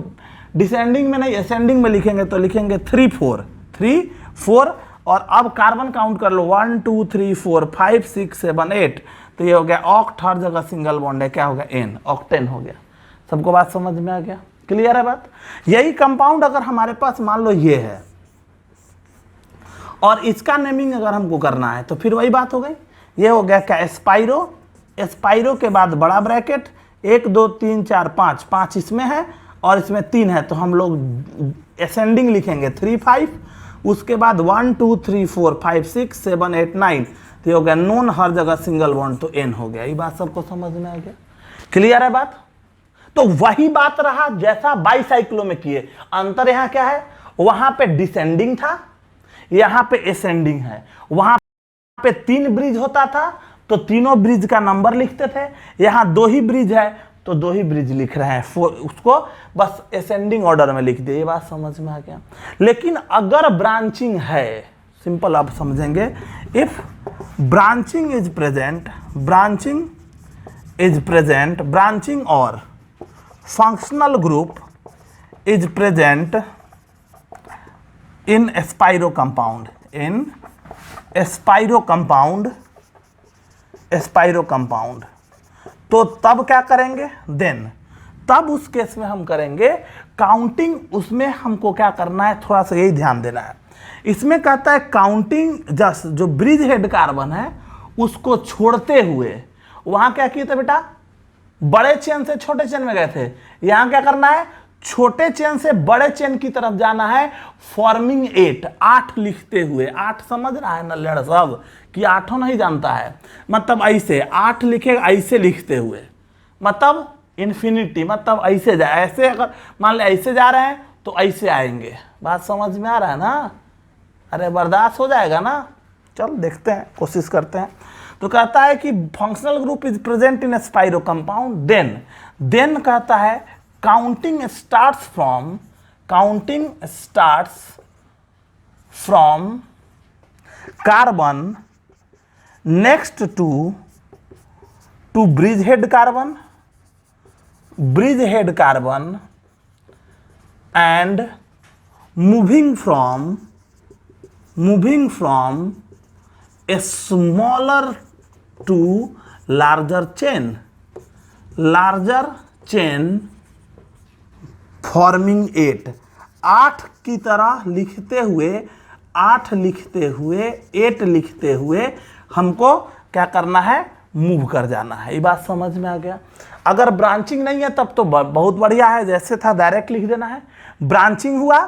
डिसेंडिंग में नहीं असेंडिंग में लिखेंगे, तो लिखेंगे 3 4। और अब कार्बन काउंट कर लो, 1 2 3 4 5 6 7 8, तो ये हो गया ऑक्ट, हर जगह सिंगल बॉन्ड है, क्या हो गया, एन, ऑक्टेन हो गया। सबको बात समझ में आ गया, क्लियर है बात। यही कंपाउंड अगर हमारे पास मान लो ये है और इसका नेमिंग अगर हमको करना है तो फिर वही बात हो गई। ये हो गया क्या, स्पाइरो। स्पाइरो के बाद बड़ा ब्रैकेट, 1 2 3 4 5 इसमें है और इसमें 3 है, तो हम लोग असेंडिंग लिखेंगे 3 5। उसके बाद 1 2 3 4 5 6 7 8 9, तो हो गया नोन, हर जगह सिंगल बॉन्ड, तो एन हो गया। ये बात सबको समझ में आ गया, क्लियर है बात। तो वही बात रहा जैसा बाईसाइक्लो में किए। अंतर यहाँ क्या है, वहां पे डिसेंडिंग था, यहां पे असेंडिंग है। वहां पे 3 ब्रिज होता था तो तीनों ब्रिज का नंबर लिखते थे, यहां 2 ही ब्रिज है तो 2 ही ब्रिज लिख रहे हैं, उसको बस असेंडिंग ऑर्डर में लिख दिए। ये बात समझ में आ गया। लेकिन अगर ब्रांचिंग है, सिंपल आप समझेंगे, if branching is present, branching और functional group is present in spiro compound, तो तब क्या करेंगे, तब उस केस में हम करेंगे काउंटिंग। उसमें हमको क्या करना है, थोड़ा सा यही ध्यान देना है। इसमें कहता है काउंटिंग, जस्ट जो ब्रिज हेड कार्बन है उसको छोड़ते हुए, वहां क्या किए थे बेटा, बड़े चेन से छोटे चेन में गए थे। यहां क्या करना है, छोटे चेन से बड़े चेन की तरफ जाना है, फॉर्मिंग 8 लिखते हुए। 8 समझ रहा है ना लड़ सब, कि 8 नहीं जानता है, मतलब ऐसे 8 लिखे, ऐसे लिखते हुए, मतलब इन्फिनिटी, मतलब ऐसे जाए, ऐसे अगर मान ले ऐसे जा रहे हैं तो ऐसे आएंगे। बात समझ में आ रहा है ना, अरे बर्दाश्त हो जाएगा ना। चल देखते हैं, कोशिश करते हैं। तो कहता है कि functional group is present in spiro compound, then कहता है counting starts from counting starts from carbon next to bridgehead carbon and moving from a smaller to larger chain forming 8 की तरह लिखते हुए 8 लिखते हुए हमको क्या करना है, मूव कर जाना है। ये बात समझ में आ गया। अगर ब्रांचिंग नहीं है तब तो बहुत बढ़िया है, जैसे था डायरेक्ट लिख देना है। ब्रांचिंग हुआ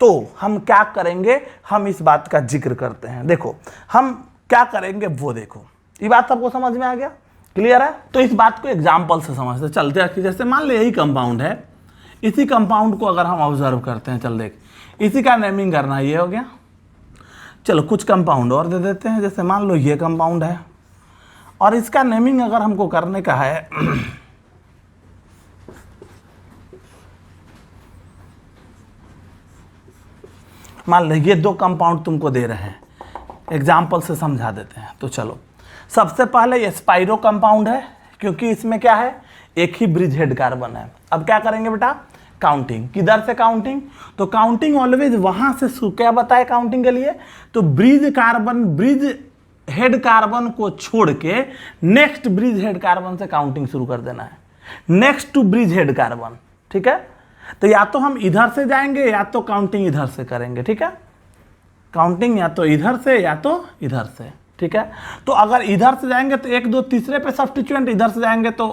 तो हम क्या करेंगे, हम इस बात का जिक्र करते हैं। देखो हम क्या करेंगे वो देखो, ये बात सबको समझ में आ गया, क्लियर है। तो इस बात को एग्जाम्पल से समझते चलते हैं। जैसे मान लो यही कंपाउंड है, इसी कंपाउंड को अगर हम ऑब्जर्व करते हैं, चल देख, इसी का नेमिंग करना, ये हो गया। चलो कुछ कंपाउंड और दे देते हैं। जैसे मान लो ये कंपाउंड है और इसका नेमिंग अगर हमको करने का है मान लो ये 2 कंपाउंड तुमको दे रहे हैं, एग्जाम्पल से समझा देते हैं। तो चलो सबसे पहले ये स्पाइरो कंपाउंड है, क्योंकि इसमें क्या है, एक ही ब्रिजहेड कार्बन है। अब क्या करेंगे बेटा, काउंटिंग। किधर से काउंटिंग, तो काउंटिंग ऑलवेज वहां से क्या बताए काउंटिंग के लिए, तो ब्रिज हेड कार्बन को छोड़ के नेक्स्ट ब्रिज हेड कार्बन से काउंटिंग शुरू कर देना है, next to bridge head carbon, ठीक है। तो या तो हम इधर से जाएंगे या तो काउंटिंग इधर से करेंगे, ठीक है। काउंटिंग या तो इधर से या तो इधर से, ठीक है। तो अगर इधर से जाएंगे तो 1 2 तीसरे पे सब्स्टिट्यूएंट, इधर से जाएंगे तो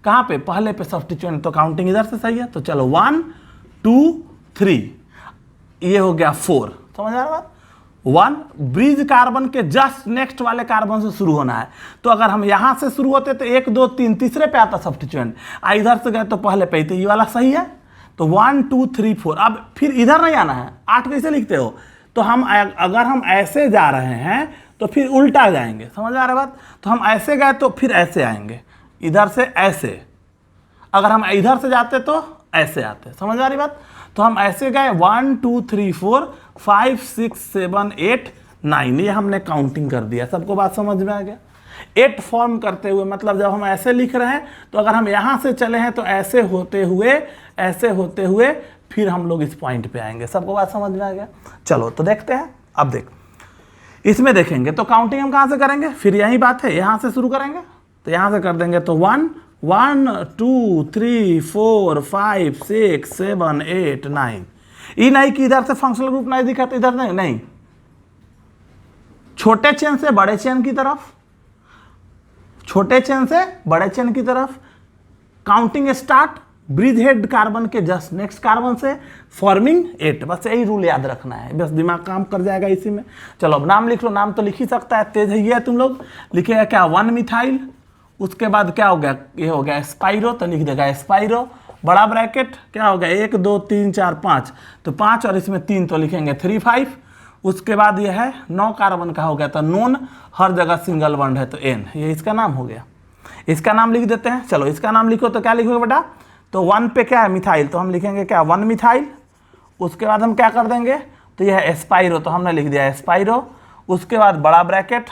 कहाँ पे, पहले पे सब्स्टिट्यूएंट, तो काउंटिंग इधर से सही है। तो चलो 1 2 3, ये हो गया 4, समझ आ रहा बात। 1 ब्रिज कार्बन के जस्ट नेक्स्ट वाले कार्बन से शुरू होना है। तो अगर हम यहां से शुरू होते तो 1 2 3 तीसरे पे आता सब्स्टिट्यूएंट, इधर से गए तो पहले पे, तो ये वाला सही है। तो 1 2 3 4, अब फिर इधर नहीं आना है। 8 कैसे लिखते हो, तो हम अगर हम ऐसे जा रहे हैं तो फिर उल्टा जाएंगे, समझ आ रहा बात। तो हम ऐसे गए तो फिर ऐसे आएंगे, इधर से ऐसे। अगर हम इधर से जाते तो ऐसे आते, समझ आ रही बात। तो हम ऐसे गए 1 2 3 4 5 6 7 8 9, ये हमने काउंटिंग कर दिया। सबको बात समझ में आ गया। 8 फॉर्म करते हुए, मतलब जब हम ऐसे लिख रहे हैं तो अगर हम यहाँ से चले हैं तो ऐसे होते हुए फिर हम लोग इस पॉइंट पे आएंगे। सबको बात समझ में आ गया। चलो तो देखते हैं। अब देख, इसमें देखेंगे तो काउंटिंग हम कहाँ से करेंगे, फिर यही बात है, यहाँ से शुरू करेंगे। तो यहाँ से कर देंगे तो 1 1 2 3 4 5 6 7 8 9। ये नहीं कि इधर से फंक्शनल ग्रुप नहीं दिखा तो इधर नहीं, छोटे चेन से बड़े चेन की तरफ, छोटे चेन से बड़े चेन की तरफ। Counting start bridge head carbon के जस्ट नेक्स्ट कार्बन से, फॉर्मिंग 8। बस यही रूल याद रखना है, बस दिमाग काम कर जाएगा इसी में। चलो अब नाम लिख लो, नाम तो लिख ही सकता है, तेज है ये तुम लोग। लिखेगा क्या, 1 मिथाइल, उसके बाद क्या हो गया, ये हो गया स्पाइरो, तो लिख देगा स्पाइरो, बड़ा ब्रैकेट, क्या हो गया 1 2 3 4 5, तो 5 और इसमें 3 तो लिखेंगे 3 5। उसके बाद ये है 9 कार्बन का हो गया, तो नोन, हर जगह सिंगल बॉन्ड है तो एन, ये इसका नाम हो गया। इसका नाम लिख देते हैं। चलो इसका नाम लिखो तो क्या लिखोगे बेटा, तो 1 पे क्या है मिथाइल, तो हम लिखेंगे क्या 1 मिथाइल। उसके बाद हम क्या कर देंगे, तो यह है स्पाइरो, तो हमने लिख दिया स्पाइरो। उसके बाद बड़ा ब्रैकेट,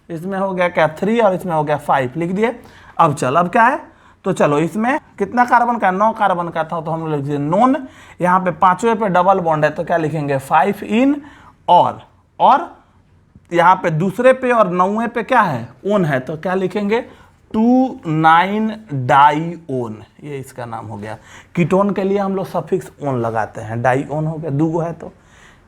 इसमें हो गया क्या 3 और इसमें हो गया 5, लिख दिए। अब चल, अब क्या है, तो चलो इसमें कितना कार्बन का, 9 कार्बन का था, तो हम लोग लिख दिए नोन। यहाँ पे 5वें पे डबल बॉन्ड है तो क्या लिखेंगे 5 इन, और यहाँ पे दूसरे पे और 9वें पे क्या है ओन है, तो क्या लिखेंगे 2,9 डाईओन, ये इसका नाम हो गया। कीटोन के लिए हम लोग सफिक्स ओन लगाते हैं, डाईओन हो गया, 2 है तो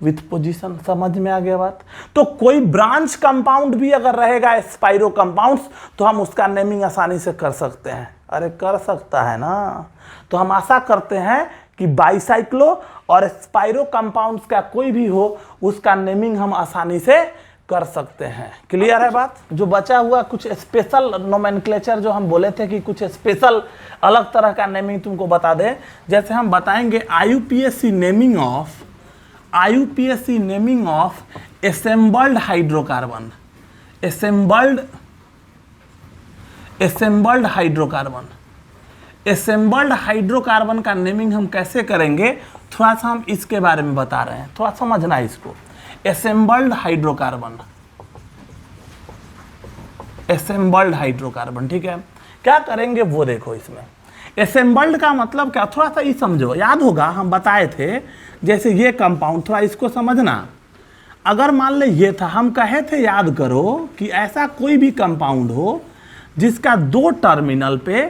विथ पोजीशन। समझ में आ गया बात। तो कोई ब्रांच कंपाउंड भी अगर रहेगा स्पाइरो कंपाउंड्स, तो हम उसका नेमिंग आसानी से कर सकते हैं। अरे कर सकता है ना। तो हम आशा करते हैं कि बाइसाइक्लो और स्पाइरो कंपाउंड्स का कोई भी हो, उसका नेमिंग हम आसानी से कर सकते हैं। क्लियर है बात। जो बचा हुआ कुछ स्पेशल नोमेनक्लेचर जो हम बोले थे कि कुछ स्पेशल अलग तरह का नेमिंग तुमको बता दें, जैसे हम बताएंगे IUPAC naming of assembled hydrocarbon, assembled hydrocarbon का नेमिंग हम कैसे करेंगे, थोड़ा सा हम इसके बारे में बता रहे हैं, थोड़ा समझना है इसको। असेंबल्ड हाइड्रोकार्बन, असेंबल्ड हाइड्रोकार्बन, ठीक है। क्या करेंगे वो देखो इसमें। असेंबल्ड का मतलब क्या, थोड़ा सा ये समझो, याद होगा हम बताए थे, जैसे ये कंपाउंड, थोड़ा इसको समझना। अगर मान ले ये था, हम कहे थे, याद करो, कि ऐसा कोई भी कंपाउंड हो जिसका दो टर्मिनल पे,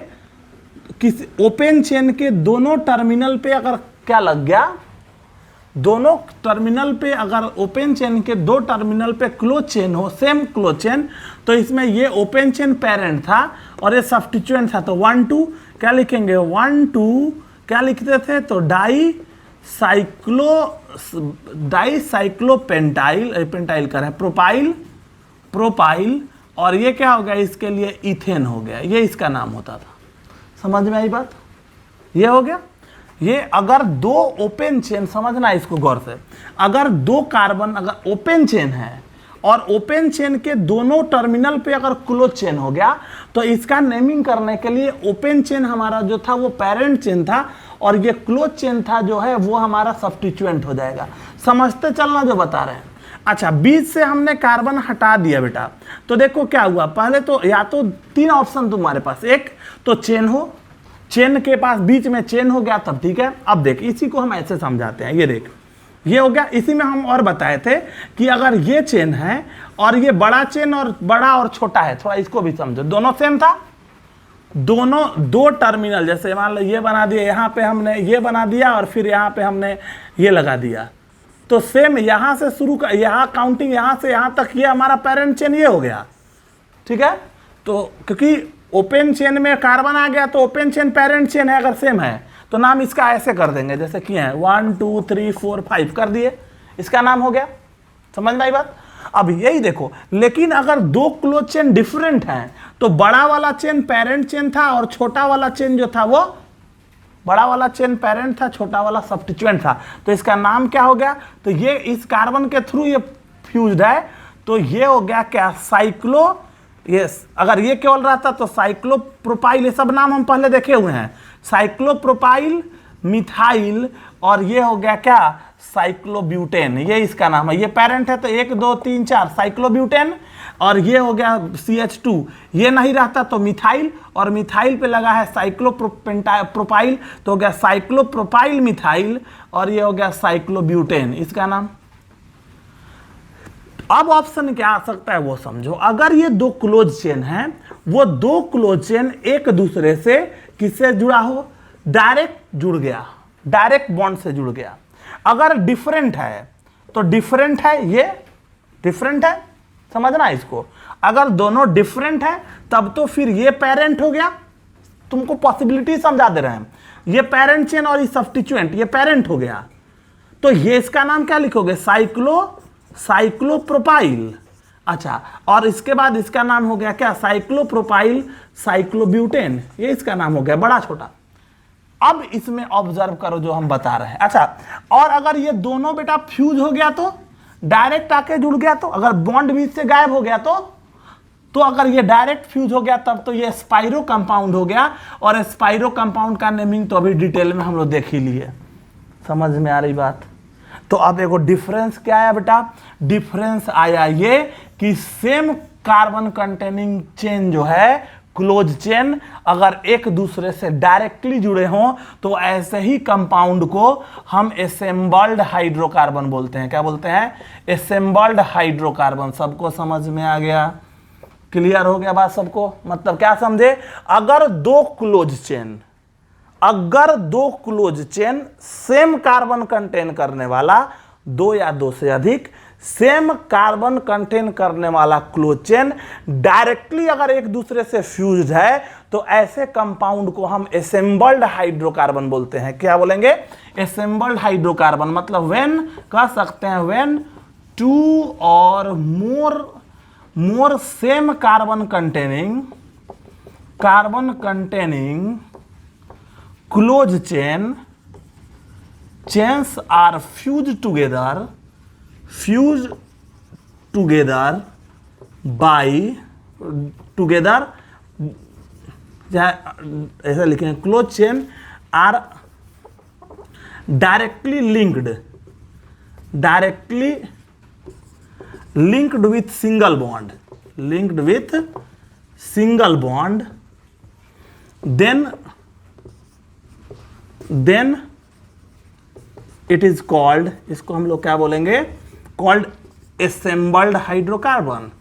किसी ओपन चेन के दोनों टर्मिनल पे अगर क्या लग गया, दोनों टर्मिनल पे अगर ओपन चेन के दो टर्मिनल पे क्लोज चेन हो, सेम क्लोज चेन, तो इसमें ये ओपन चेन पेरेंट था और ये सब्स्टिट्यूएंट था, तो 1 2 क्या लिखेंगे, 1 2 क्या लिखते थे, तो डाइसाइक्लोपेंटाइल, पेंटाइल का है प्रोपाइल, प्रोपाइल, और ये क्या हो गया, इसके लिए इथेन हो गया, ये इसका नाम होता था। समझ में आई बात, ये हो गया। ये अगर दो ओपन चेन, समझना इसको गौर से, अगर दो कार्बन अगर ओपन चेन है और ओपन चेन के दोनों टर्मिनल पे अगर क्लोज चेन हो गया, तो इसका नेमिंग करने के लिए ओपन चेन हमारा जो था वो पेरेंट चेन था और ये क्लोज चेन था जो है वो हमारा सब्स्टिट्यूएंट हो जाएगा। समझते चलना जो बता रहे हैं। अच्छा, बीच से हमने कार्बन हटा दिया बेटा, तो देखो क्या हुआ, पहले तो या तो 3 ऑप्शन तुम्हारे पास, एक तो चेन हो, चेन के पास बीच में चेन हो गया तब ठीक है। अब देख, इसी को हम ऐसे समझाते हैं, ये देख, ये हो गया। इसी में हम और बताए थे कि अगर ये चेन है और ये बड़ा चेन और बड़ा और छोटा है, थोड़ा इसको भी समझो, दोनों सेम था, दोनों दो टर्मिनल, जैसे मान लो ये बना दिया, यहाँ पे हमने ये बना दिया और फिर यहाँ पे हमने ये लगा दिया, तो सेम यहाँ से शुरू का, यहाँ काउंटिंग यहाँ से यहाँ तक, ये हमारा पेरेंट चेन ये हो गया, ठीक है। तो क्योंकि ओपन चेन में कार्बन आ गया तो ओपन चेन पेरेंट चेन है, अगर सेम है तो नाम इसका ऐसे कर देंगे, जैसे किए हैं 1 2 3 4 5 कर दिए, इसका नाम हो गया। समझ में आई बात। अब यही देखो, लेकिन अगर दो क्लोज चेन डिफरेंट हैं तो बड़ा वाला चेन पेरेंट चेन था और छोटा वाला चेन जो था वो, बड़ा वाला चेन पेरेंट था, छोटा वाला सब्स्टिट्यूएंट था, तो इसका नाम क्या हो गया, तो ये इस कार्बन के थ्रू ये फ्यूज्ड है, तो ये हो गया क्या, साइक्लो, ये अगर ये केवल रहता तो साइक्लोप्रोपाइल, ये सब नाम हम पहले देखे हुए हैं, साइक्लोप्रोपाइल, मिथाइल, और ये हो गया क्या, साइक्लोब्यूटेन, ये इसका नाम है। ये पेरेंट है तो 1 2 3 4 साइक्लोब्यूटेन, और ये हो गया CH2, ये नहीं रहता तो मिथाइल, और मिथाइल पे लगा है साइक्लोप्रोपाइल, तो हो गया साइक्लोप्रोपाइल मिथाइल, और ये हो गया साइक्लोब्यूटेन, इसका नाम। अब ऑप्शन क्या आ सकता है वो समझो। अगर ये दो क्लोज चेन हैं, वो दो क्लोज चेन एक दूसरे से किससे जुड़ा हो, डायरेक्ट जुड़ गया, डायरेक्ट बॉन्ड से जुड़ गया। अगर डिफरेंट है तो डिफरेंट है, ये डिफरेंट है, समझना इसको। अगर दोनों डिफरेंट है तब तो फिर ये पेरेंट हो गया, तुमको पॉसिबिलिटी समझा दे रहे हैं, ये पेरेंट चेन और ये सब्स्टिट्यूएंट, ये पेरेंट हो गया, तो ये इसका नाम क्या लिखोगे, साइक्लोप्रोपाइल। अच्छा, और इसके बाद इसका नाम हो गया क्या, साइक्लोप्रोपाइल साइक्लोब्यूटेन, ये इसका नाम हो गया, बड़ा छोटा। अब इसमें ऑब्जर्व करो जो हम बता रहे हैं। अच्छा, और अगर ये दोनों बेटा फ्यूज हो गया तो डायरेक्ट आके जुड़ गया, तो अगर बॉन्ड बीच से गायब हो गया तो अगर ये डायरेक्ट फ्यूज हो गया तब तो ये स्पाइरो कंपाउंड हो गया, और स्पाइरो कंपाउंड का नेमिंग तो अभी डिटेल में हम लोग देख ही लिए। समझ में आ रही बात। तो अब एगो डिफरेंस क्या आया बेटा, डिफरेंस आया ये कि सेम कार्बन कंटेनिंग चेन जो है, क्लोज चेन, अगर एक दूसरे से डायरेक्टली जुड़े हों तो ऐसे ही कंपाउंड को हम असेंबल्ड हाइड्रोकार्बन बोलते हैं। क्या बोलते हैं, असेंबल्ड हाइड्रोकार्बन। सबको समझ में आ गया, क्लियर हो गया बात सबको। मतलब क्या समझे, अगर दो क्लोज चेन, अगर दो close chain same carbon contain करने वाला, दो या दो से अधिक सेम कार्बन कंटेन करने वाला क्लोज चेन डायरेक्टली अगर एक दूसरे से फ्यूज्ड है तो ऐसे कंपाउंड को हम असेंबल्ड हाइड्रोकार्बन बोलते हैं। क्या बोलेंगे, असेंबल्ड हाइड्रोकार्बन। मतलब व्हेन कह सकते हैं, व्हेन टू और more same carbon containing close chains are fused together by ऐसा लिखेंगे, close chain are directly linked with single bond, then it is called, इसको हम लोग क्या बोलेंगे, called assembled हाइड्रोकार्बन,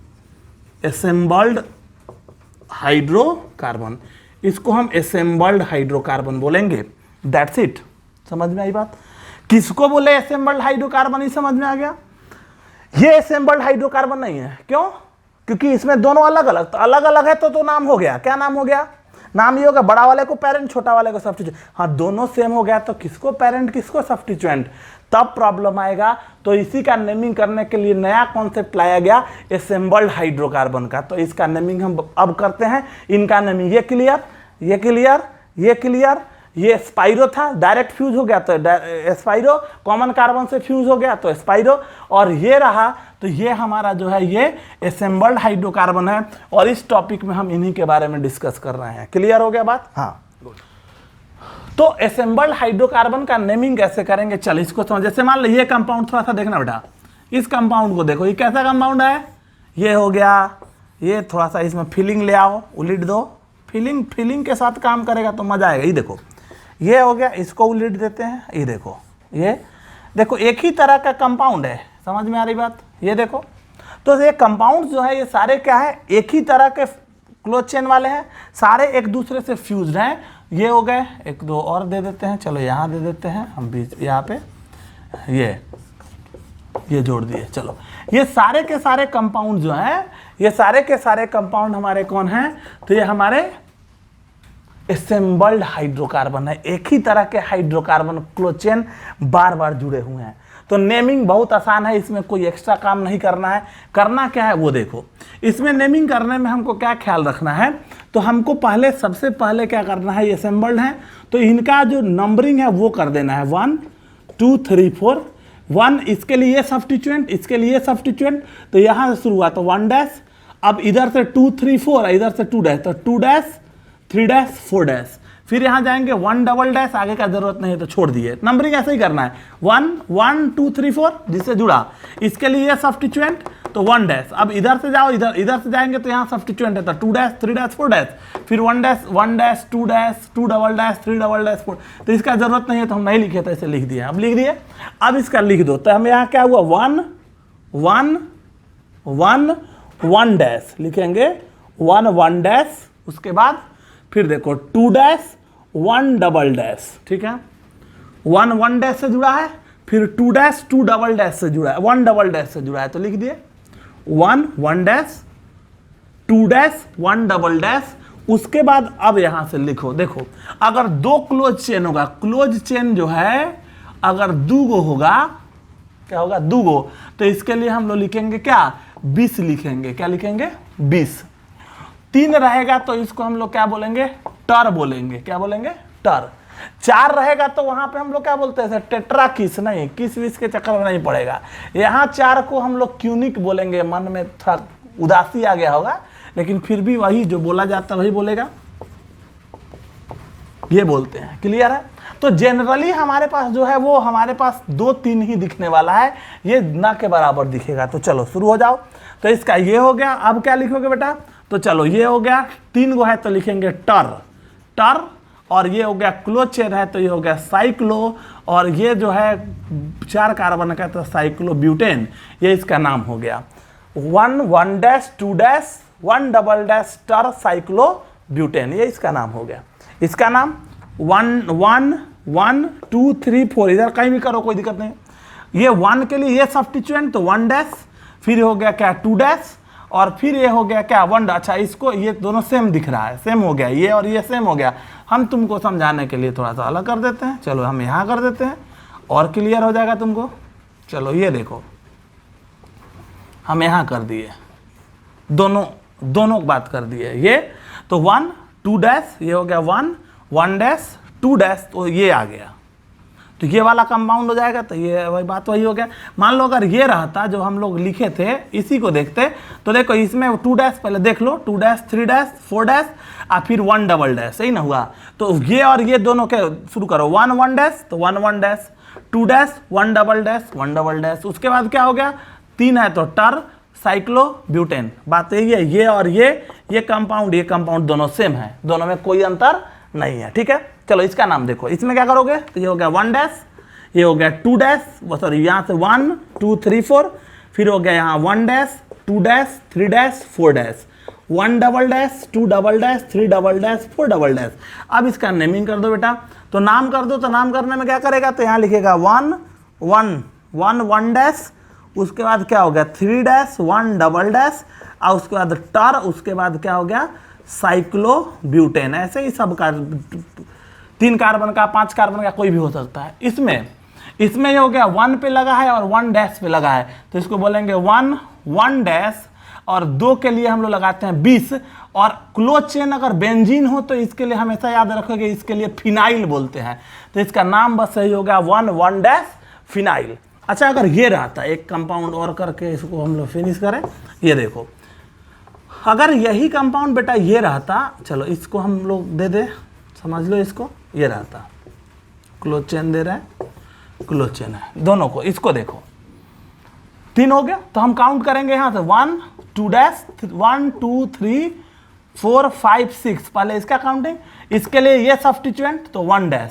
इसको हम assembled हाइड्रोकार्बन बोलेंगे। That's it. समझ में आई बात? किसको बोले assembled हाइड्रोकार्बन, ये समझ में आ गया? ये assembled हाइड्रोकार्बन नहीं है। क्यों? क्योंकि इसमें दोनों अलग अलग, तो अलग अलग है तो नाम हो गया, क्या नाम हो गया? नाम ये होगा, बड़ा वाले को पेरेंट, छोटा वाले को सब्स्टिट्यूएंट। हाँ, दोनों सेम हो गया तो किसको पेरेंट किसको सब्स्टिट्यूएंट, तब प्रॉब्लम आएगा। तो इसी का नेमिंग करने के लिए नया कॉन्सेप्ट लाया गया असेंबल्ड हाइड्रोकार्बन का। तो इसका नेमिंग हम अब करते हैं। इनका नेमिंग, ये क्लियर, ये स्पाइरो था, डायरेक्ट फ्यूज हो गया तो स्पाइरो, कॉमन कार्बन से फ्यूज हो गया तो स्पाइरो, और ये रहा तो ये हमारा जो है ये असेंबल्ड हाइड्रोकार्बन है। और इस टॉपिक में हम इन्हीं के बारे में डिस्कस कर रहे हैं। क्लियर हो गया बात? हाँ। तो असेंबल्ड हाइड्रोकार्बन का नेमिंग कैसे करेंगे, चल इसको समझ। जैसे मान लो ये कंपाउंड, थोड़ा सा देखना बेटा, इस कंपाउंड को देखो, ये कैसा कंपाउंड है, ये हो गया, ये थोड़ा सा इसमें फिलिंग ले आओ, उलीट दो, फिलिंग के साथ काम करेगा तो मजा आएगा। ये देखो, ये हो गया, इसको उलीट देते हैं, ये देखो एक ही तरह का कंपाउंड है। समझ में आ रही बात? ये देखो, तो ये कंपाउंड जो है ये सारे क्या है, एक ही तरह के क्लोज चेन वाले हैं, सारे एक दूसरे से फ्यूज्ड हैं। ये हो गए, एक दो और दे देते हैं, चलो यहाँ दे देते हैं हम बीच, यहाँ पे ये जोड़ दिए। चलो, ये सारे के सारे कंपाउंड जो हैं, ये सारे के सारे कंपाउंड हमारे कौन हैं, तो ये हमारे असेंबल्ड हाइड्रोकार्बन है। एक ही तरह के हाइड्रोकार्बन क्लोज चेन बार बार जुड़े हुए हैं। तो नेमिंग बहुत आसान है, इसमें कोई एक्स्ट्रा काम नहीं करना है। करना क्या है वो देखो, इसमें नेमिंग करने में हमको क्या ख्याल रखना है, तो हमको सबसे पहले क्या करना है, ये असेंबल्ड है तो इनका जो नंबरिंग है वो कर देना है 1 2 3 4। 1 इसके लिए सब्स्टिट्यूएंट, इसके लिए सब्स्टिट्यूएंट, तो यहाँ से शुरू हुआ तो 1 डैश, अब इधर से 2 3 4, इधर से 2 डैश, तो 2 डैश 3 डैश 4 डैश, फिर यहाँ जाएंगे 1 डबल डैश, आगे का जरूरत नहीं है तो छोड़ दिए। नंबरिंग ऐसे ही करना है, 1 1 2 3 4 जिससे जुड़ा, इसके लिए सब्स्टिट्यूएंट तो 1 डैश, अब इधर से जाओ, इधर से जाएंगे तो यहाँ सब्स्टिट्यूएंट है तो 2 डैश 3 डैश 4 डैश, फिर 1 dash 2 dash 2 double dash 3 double dash 4। तो इसका जरूरत नहीं है तो हम नहीं लिखे, तो इसे लिख दिया। अब लिख दिए, अब इसका लिख दो, तो हम यहाँ क्या हुआ 1 1 1 1 डैश लिखेंगे, 1 1 डैश, उसके बाद फिर देखो 2 डैश 1 डबल डैश, ठीक है, 1 1 डैश से जुड़ा है, फिर 2 डैश 2 डबल डैश से जुड़ा है, 1 डबल डैश से जुड़ा है तो लिख दिए 1 1 डैश 2 डैश 1 डबल डैश। उसके बाद अब यहां से लिखो, देखो अगर दो क्लोज चेन होगा, क्लोज चेन जो है अगर दूगो होगा, क्या होगा, दूगो, तो इसके लिए हम लोग लिखेंगे क्या, 20 लिखेंगे। क्या लिखेंगे, 20। 3 रहेगा तो इसको हम लोग क्या बोलेंगे, टर बोलेंगे। क्या बोलेंगे, टर। 4 रहेगा तो वहां पे हम लोग क्या बोलते हैं, टेट्रा किस, नहीं किस विस के चक्कर में नहीं पड़ेगा। यहाँ 4 को हम लोग क्यूनिक बोलेंगे। मन में थोड़ा उदासी आ गया होगा, लेकिन फिर भी वही जो बोला जाता है वही बोलेगा, ये बोलते हैं। क्लियर है? तो जनरली हमारे पास जो है वो हमारे पास 2 3 ही दिखने वाला है, ये ना के बराबर दिखेगा। तो चलो शुरू हो जाओ। तो इसका ये हो गया, अब क्या लिखोगे बेटा, तो चलो ये हो गया, 3 गो है तो लिखेंगे टर, और ये हो गया क्लोज चेन है तो ये हो गया साइक्लो, और ये जो है 4 कार्बन का तो साइक्लोब्यूटेन, ये इसका नाम हो गया। 1 1 डैश 2 डैश 1 डबल डैश टर साइक्लोब्यूटेन, ये इसका नाम हो गया। इसका नाम 1 1 1 2 3 4, इधर कहीं भी करो कोई दिक्कत नहीं। ये 1 के लिए ये सब्स्टिट्यूएंट तो 1 डैश, फिर हो गया क्या 2 डैश, और फिर ये हो गया क्या 1। अच्छा, इसको ये दोनों सेम दिख रहा है, सेम हो गया, ये और ये सेम हो गया। हम तुमको समझाने के लिए थोड़ा सा अलग कर देते हैं, चलो हम यहाँ कर देते हैं और क्लियर हो जाएगा तुमको। चलो ये देखो, हम यहाँ कर दिए, दोनों बात कर दिए ये, तो 1 2 डैश, ये हो गया 1 1 डैश 2 डैश, तो ये आ गया। तो ये वाला कंपाउंड हो जाएगा। तो ये वही बात वही हो गया। मान लो अगर ये रहता जो हम लोग लिखे थे, इसी को देखते तो देखो इसमें 2 डैश पहले देख लो, 2 डैश 3 डैश 4 डैश और फिर 1 डबल डैश, सही ना हुआ। तो ये और ये दोनों के शुरू करो, 1 1 डैश तो 1 1 dash, 2 dash 1 double dash 1 double dash. उसके बाद क्या हो गया, 3 है तो टर साइक्लोब्यूटेन। बात यही है, ये और ये कंपाउंड दोनों सेम है, दोनों में कोई अंतर नहीं है। ठीक है, चलो इसका नाम देखो। इसमें क्या करोगे, तो ये हो गया 1 डैश, ये हो गया 2 डैश, सॉरी यहाँ से 1 2 3 4, फिर हो गया यहाँ 1 dash 2 dash 3 dash 4 dash, 1 double dash 2 double dash 3 double dash 4 double dash. अब इसका नेमिंग कर दो बेटा। तो नाम कर दो, तो नाम करने में क्या करेगा, तो यहाँ लिखेगा 1 1 1 1 डैश, उसके बाद क्या हो गया 3 डैश 1 डबल डैश, और उसके बाद टर, उसके बाद क्या हो गया साइक्लोब्यूटेन। ऐसे ही सब का 3 कार्बन का 5 कार्बन का कोई भी हो सकता है। इसमें ये हो गया 1 पे लगा है और 1 डैश पे लगा है, तो इसको बोलेंगे 1 1 डैश, और 2 के लिए हम लोग लगाते हैं 20। और क्लोज चेन अगर बेंजीन हो तो इसके लिए हमेशा याद रखोगे, इसके लिए फिनाइल बोलते हैं। तो इसका नाम बस सही हो गया 1 1 डैश फिनाइल। अच्छा, अगर ये रहता, एक कंपाउंड और करके इसको हम लोग फिनिश करें, ये देखो, अगर यही कंपाउंड बेटा ये रहता, चलो इसको हम लोग दे दे, समझ लो इसको, ये रहता क्लोज चेन दे रहे हैं, क्लोज चेन है दोनों को, इसको देखो 3 हो गया। तो हम काउंट करेंगे यहाँ से 1 2 डैश 1 2 3 4 5 6, पहले इसका काउंटिंग, इसके लिए ये सब्स्टिट्यूएंट तो 1 dash,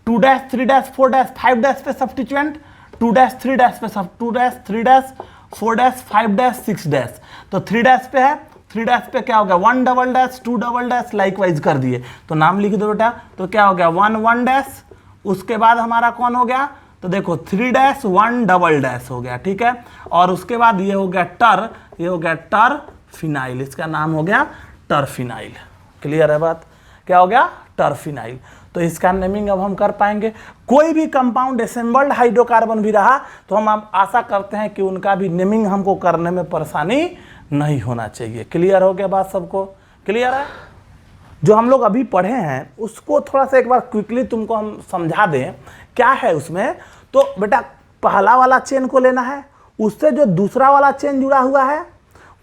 2 dash 3 dash 4 dash 5 dash पे सब्स्टिट्यूएंट, 2 डैश 3 डैश पे सब 2 dash 3 dash 4 dash 5 dash 6 dash. तो 3 डैश पे है, 3 डैश पे क्या हो गया 1 double dash 2 double dash, likewise कर दिए। तो नाम लिख दो बेटा। तो क्या हो गया 1 1 डैश, उसके बाद हमारा कौन हो गया, तो देखो 3 डैश 1 डबल डैश हो गया। ठीक है, और उसके बाद ये हो गया टर, ये हो गया टर फिनाइल, इसका नाम हो गया टर फिनाइल। क्लियर है बात, क्या हो गया टर फिनाइल। तो इसका नेमिंग अब हम कर पाएंगे। कोई भी कंपाउंड असेंबल्ड हाइड्रोकार्बन भी रहा तो हम अब आशा करते हैं कि उनका भी नेमिंग हमको करने में परेशानी नहीं होना चाहिए। क्लियर हो गया बात, सबको क्लियर है। जो हम लोग अभी पढ़े हैं उसको थोड़ा सा एक बार क्विकली तुमको हम समझा दें क्या है उसमें। तो बेटा पहला वाला चेन को लेना है, उससे जो दूसरा वाला चेन जुड़ा हुआ है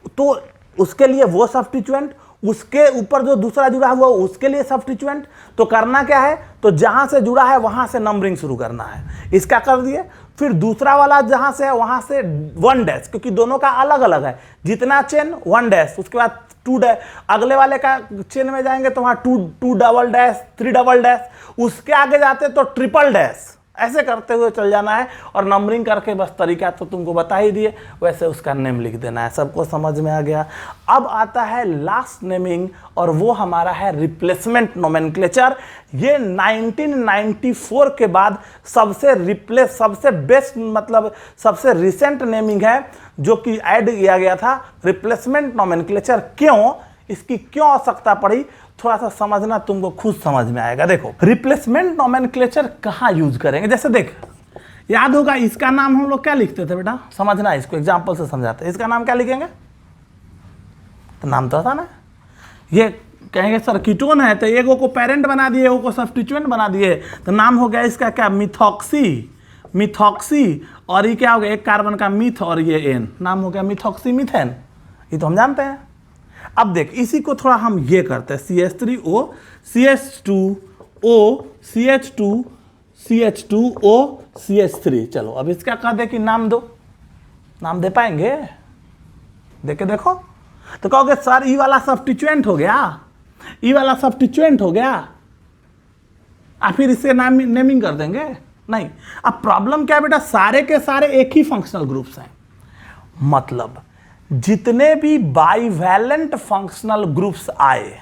तो उसके लिए वो सब्स्टिट्यूएंट, उसके ऊपर जो दूसरा जुड़ा हुआ उसके लिए सब्स्टिट्यूएंट। तो करना क्या है, तो जहां से जुड़ा है वहां से नंबरिंग शुरू करना है, इसका कर दिए। फिर दूसरा वाला जहां से है वहां से 1 डैश, क्योंकि दोनों का अलग अलग है, जितना चेन 1 डैश, उसके बाद 2 डैश, अगले वाले का चेन में जाएंगे तो वहां 2 डबल डैश 3 डबल डैश, उसके आगे जाते तो ट्रिपल डैश, ऐसे करते हुए चल जाना है। और नंबरिंग करके बस तरीका तो तुमको बता ही दिए, वैसे उसका नेम लिख देना है। सबको समझ में आ गया। अब आता है लास्ट नेमिंग, और वो हमारा है रिप्लेसमेंट नोमेनक्लेचर। ये 1994 के बाद सबसे बेस्ट मतलब सबसे रिसेंट नेमिंग है जो कि ऐड किया गया था। रिप्लेसमेंट नोमेनक्लेचर क्यों, इसकी क्यों आवश्यकता पड़ी, थोड़ा सा समझना, तुमको खुद समझ में आएगा। देखो रिप्लेसमेंट नोमेनक्लेचर कहाँ यूज करेंगे, जैसे देख याद होगा इसका नाम हम लोग क्या लिखते थे बेटा, समझना, इसको एग्जांपल से समझाते हैं। इसका नाम क्या लिखेंगे, तो नाम तो था ना, ये कहेंगे सर कीटोन है तो एगो को पेरेंट बना दिए, एगो को सब्स्टिट्यूएंट बना दिए, तो नाम हो गया इसका क्या मिथॉक्सी, और ये क्या हो गया एक कार्बन का मिथ और ये एन, नाम हो गया मिथॉक्सी मीथेन। ये तो हम जानते हैं। अब देख इसी को थोड़ा हम ये करते हैं, CH3O CH2O CH2 CH2O CH3। चलो अब इसका कह दे कि नाम दो, नाम दे पाएंगे, देखे देखो। तो कहोगे सर ई वाला सब्स्टिट्यूएंट हो गया, ई वाला सब्स्टिट्यूएंट हो गया, और फिर इससे नाम नेमिंग कर देंगे, नहीं। अब प्रॉब्लम क्या है बेटा, सारे के सारे एक ही फंक्शनल ग्रुप्स हैं, मतलब जितने भी बाईवैलेंट फंक्शनल ग्रुप्स आए,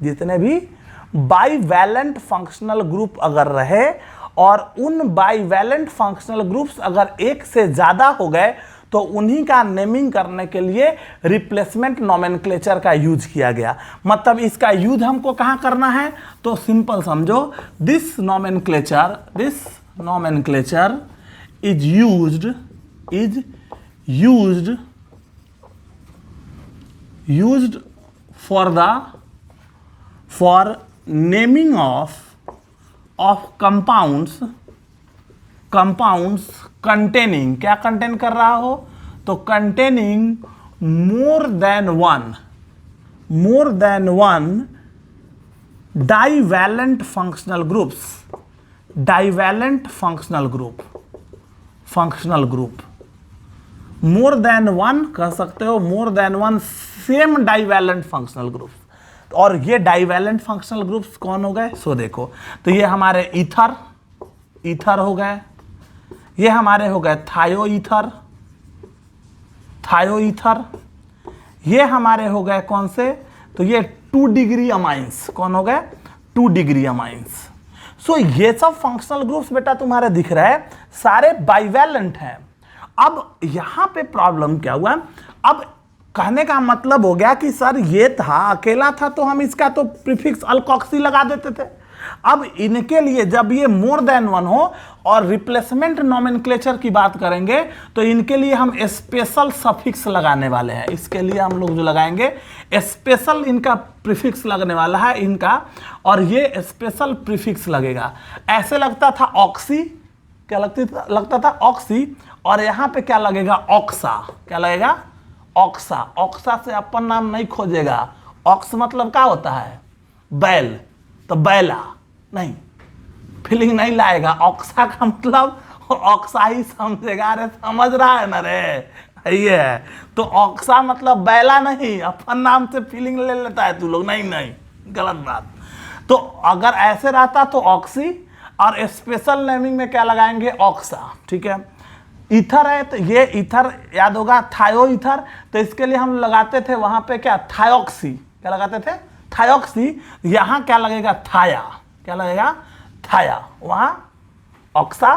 जितने भी बाईवैलेंट फंक्शनल ग्रुप अगर रहे और उन बाईवैलेंट फंक्शनल ग्रुप्स अगर एक से ज्यादा हो गए तो उन्हीं का नेमिंग करने के लिए रिप्लेसमेंट नोमेनक्लेचर का यूज किया गया। मतलब इसका यूज हमको कहां करना है, तो सिंपल समझो, this nomenclature is used for naming of compounds compounds containing, क्या कंटेन कर रहा हो, तो containing more than one divalent functional group, more than one कह सकते हो, more than one same divalent functional groups. और ये डाइवैलेंट फंक्शनल ग्रुप्स कौन हो गए, सो देखो, तो ये हमारे ईथर हो गए, ये हमारे हो गए थायोईथर, ये हमारे हो गए कौन से, तो ये 2 डिग्री अमाइंस, कौन हो गए, 2 डिग्री अमाइंस। सो ये सब फंक्शनल ग्रुप्स बेटा तुम्हारे दिख रहे हैं, सारे बाइवैलेंट हैं। अब यहां पे प्रॉब्लम क्या हुआ, अब कहने का मतलब हो गया कि सर ये था, अकेला था तो हम इसका तो प्रीफिक्स अल्कोक्सी लगा देते थे। अब इनके लिए जब ये मोर देन वन हो और रिप्लेसमेंट नोमेनक्लेचर की बात करेंगे तो इनके लिए हम स्पेशल सफिक्स लगाने वाले हैं। इसके लिए हम लोग जो लगाएंगे स्पेशल इनका प्रीफिक्स लगने वाला है इनका, और ये स्पेशल प्रीफिक्स लगेगा। ऐसे लगता था ऑक्सी, क्या लगता था ऑक्सी, और यहां पे क्या लगेगा, ऑक्सा। क्या लगेगा, ऑक्सा। ऑक्सा से अपन नाम नहीं खोजेगा। ऑक्स मतलब क्या होता है, बैल, तो बैला नहीं, फीलिंग नहीं लाएगा। ऑक्सा का मतलब ऑक्सा ही समझेगा। अरे समझ रहा है ना रे, ये है तो ऑक्सा मतलब बैला नहीं, अपन नाम से फीलिंग ले लेता है तू लोग, नहीं गलत बात। तो अगर ऐसे रहता तो ऑक्सी, और स्पेशल नेमिंग में क्या लगाएंगे, ऑक्सा। ठीक है, ईथर है तो ये ईथर याद होगा, थायो ईथर, तो इसके लिए हम लगाते थे वहां पे क्या, थायोक्सी। क्या लगाते थे, थायोक्सी। यहां क्या लगेगा, थाया। क्या लगेगा, थाया। वहां ऑक्सा,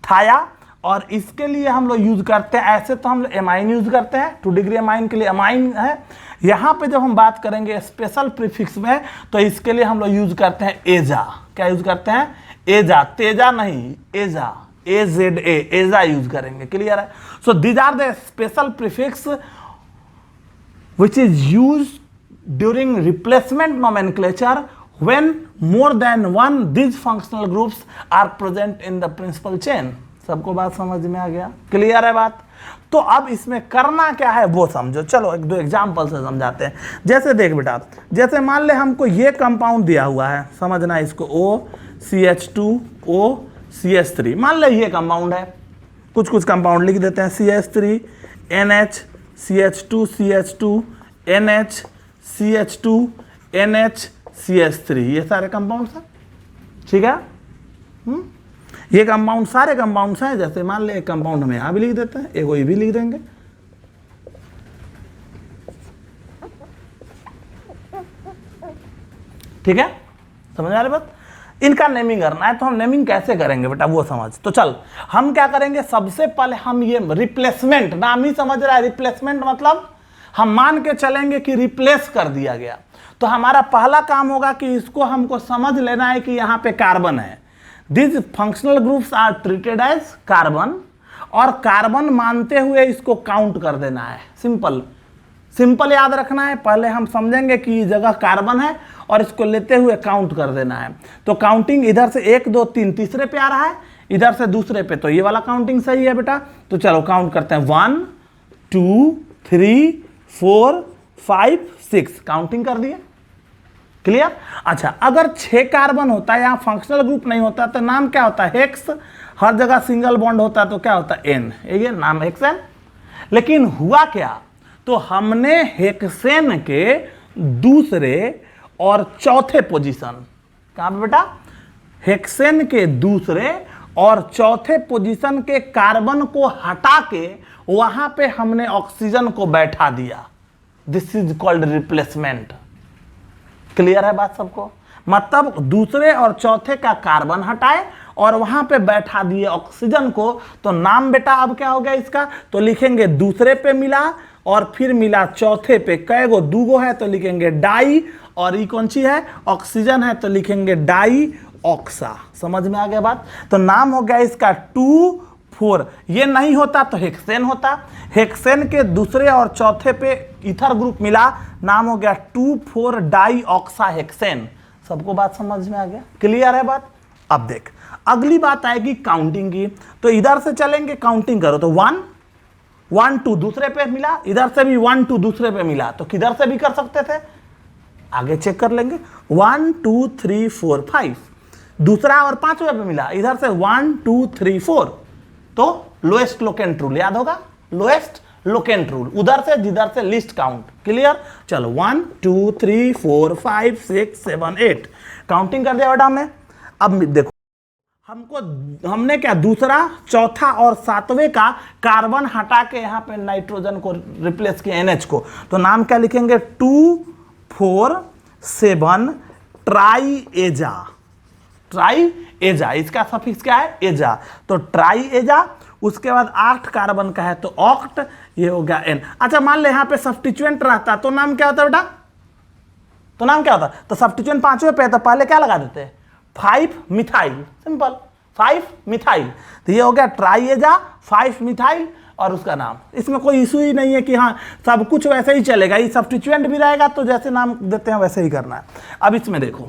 थाया। और इसके लिए हम लोग यूज करते हैं, ऐसे तो हम लोग एमाइन यूज करते हैं, 2 डिग्री अमाइन के लिए अमाइन है। यहां पे जब हम बात करेंगे स्पेशल प्रीफिक्स में तो इसके लिए हम लोग यूज करते हैं एजा। क्या यूज करते हैं, एजा, तेजा नहीं, एजा, AZA, एजा यूज करेंगे। क्लियर है। So these are the special prefix which is used during replacement nomenclature when more than one these functional groups are present in the principal chain। सबको बात समझ में आ गया, क्लियर है बात। तो अब इसमें करना क्या है वो समझो। चलो 1-2 एग्जाम्पल से समझाते हैं। जैसे देख बेटा, जैसे मान ले हमको ये कंपाउंड दिया हुआ है, समझना इसको, OCH2OCH3, मान ले ये कंपाउंड है। कुछ कंपाउंड लिख देते हैं, CH3 NH CH2 CH2 NH CH2 NH CH3, ये सारे कंपाउंड्स हैं। ठीक है, ये कंपाउंड सारे कंपाउंड्स हैं। जैसे मान ले एक कंपाउंड हम यहां भी लिख देते हैं, एक ये भी लिख देंगे। ठीक है, समझ आ रही बात। इनका नेमिंग करना है तो हम नेमिंग कैसे करेंगे बेटा वो समझ। तो चल हम क्या करेंगे, सबसे पहले हम ये रिप्लेसमेंट, नाम ही समझ रहा है, रिप्लेसमेंट मतलब हम मान के चलेंगे कि रिप्लेस कर दिया गया। तो हमारा पहला काम होगा कि इसको हमको समझ लेना है कि यहाँ पे कार्बन है। This functional groups are treated as carbon, और कार्बन मानते हुए इसको काउंट कर देना है। सिंपल याद रखना है। पहले हम समझेंगे कि ये जगह कार्बन है और इसको लेते हुए काउंट कर देना है। तो काउंटिंग इधर से 1 2 3 तीसरे पे आ रहा है, इधर से दूसरे पे, तो ये वाला काउंटिंग सही है बेटा। तो चलो काउंट करते हैं, 1 2 3 4 5 6, काउंटिंग कर दिए। क्लियर। अच्छा, अगर 6 कार्बन होता है, यहाँ फंक्शनल ग्रुप नहीं होता तो नाम क्या होता है, हेक्स। हर जगह सिंगल बॉन्ड होता है तो क्या होता है, एन, ये नाम हेक्सेन। लेकिन हुआ क्या, तो हमने हेक्सेन के दूसरे और चौथे पोजीशन, कहां पे बेटा, हेक्सेन के दूसरे और चौथे पोजीशन के कार्बन को हटा के वहां पे हमने ऑक्सीजन को बैठा दिया। This is called replacement. Clear है बात सबको। मतलब दूसरे और चौथे का कार्बन हटाए और वहां पे बैठा दिए ऑक्सीजन को। तो नाम बेटा अब क्या हो गया इसका, तो लिखेंगे दूसरे पे मिला और फिर मिला चौथे पे, कैगो, 2 है तो लिखेंगे डाई, और ये कौन सी है, ऑक्सीजन है तो लिखेंगे डाई ऑक्सा। समझ में आ गया बात। तो नाम हो गया इसका 2 4। ये नहीं होता तो हेक्सेन होता। हेक्सेन के दूसरे और चौथे पे ईथर ग्रुप मिला, नाम हो गया 2 4 डाई ऑक्सा हेक्सेन। सबको बात समझ में आ गया, क्लियर है बात। अब देख अगली बात आएगी काउंटिंग की। तो इधर से चलेंगे, काउंटिंग करो तो 1 1 2 दूसरे पे मिला, इधर से भी 1 2 दूसरे पे मिला, तो किधर से भी कर सकते थे, आगे चेक कर लेंगे। 1 2 3 4 5 दूसरा और पांचवें पे मिला, इधर से 1 2 3 4, तो लोएस्ट लोकेंट रूल याद होगा, लोएस्ट लोकेंट रूल, उधर से जिधर से लिस्ट काउंट। क्लियर? चलो 1 2 3 4 5 6 7 8 काउंटिंग कर दिया बेटा हमने। अब देखो हमने क्या दूसरा, चौथा और सातवें का कार्बन हटा के यहाँ पे नाइट्रोजन को रिप्लेस किया, NH को, तो नाम क्या लिखेंगे 2 4 7 ट्राईएजा। ट्राईएजा इसका सफिक्स क्या है, एजा, तो ट्राईएजा। उसके बाद 8 कार्बन का है तो ऑक्ट, ये हो गया N। अच्छा मान ले यहाँ पे सब्स्टिट्यूएंट रहता तो नाम क्या होता बेटा, तो नाम क्या होता, तो सब्स्टिट्यूएंट पांचवें पे तो पहले क्या लगा देते, 5 मिथाइल, सिंपल 5 मिथाइल, तो ये हो गया ट्राईएजा 5 मिथाइल और उसका नाम। इसमें कोई इशू ही नहीं है कि हाँ सब कुछ वैसे ही चलेगा, ये सब्स्टिट्यूएंट भी रहेगा तो जैसे नाम देते हैं वैसे ही करना है। अब इसमें देखो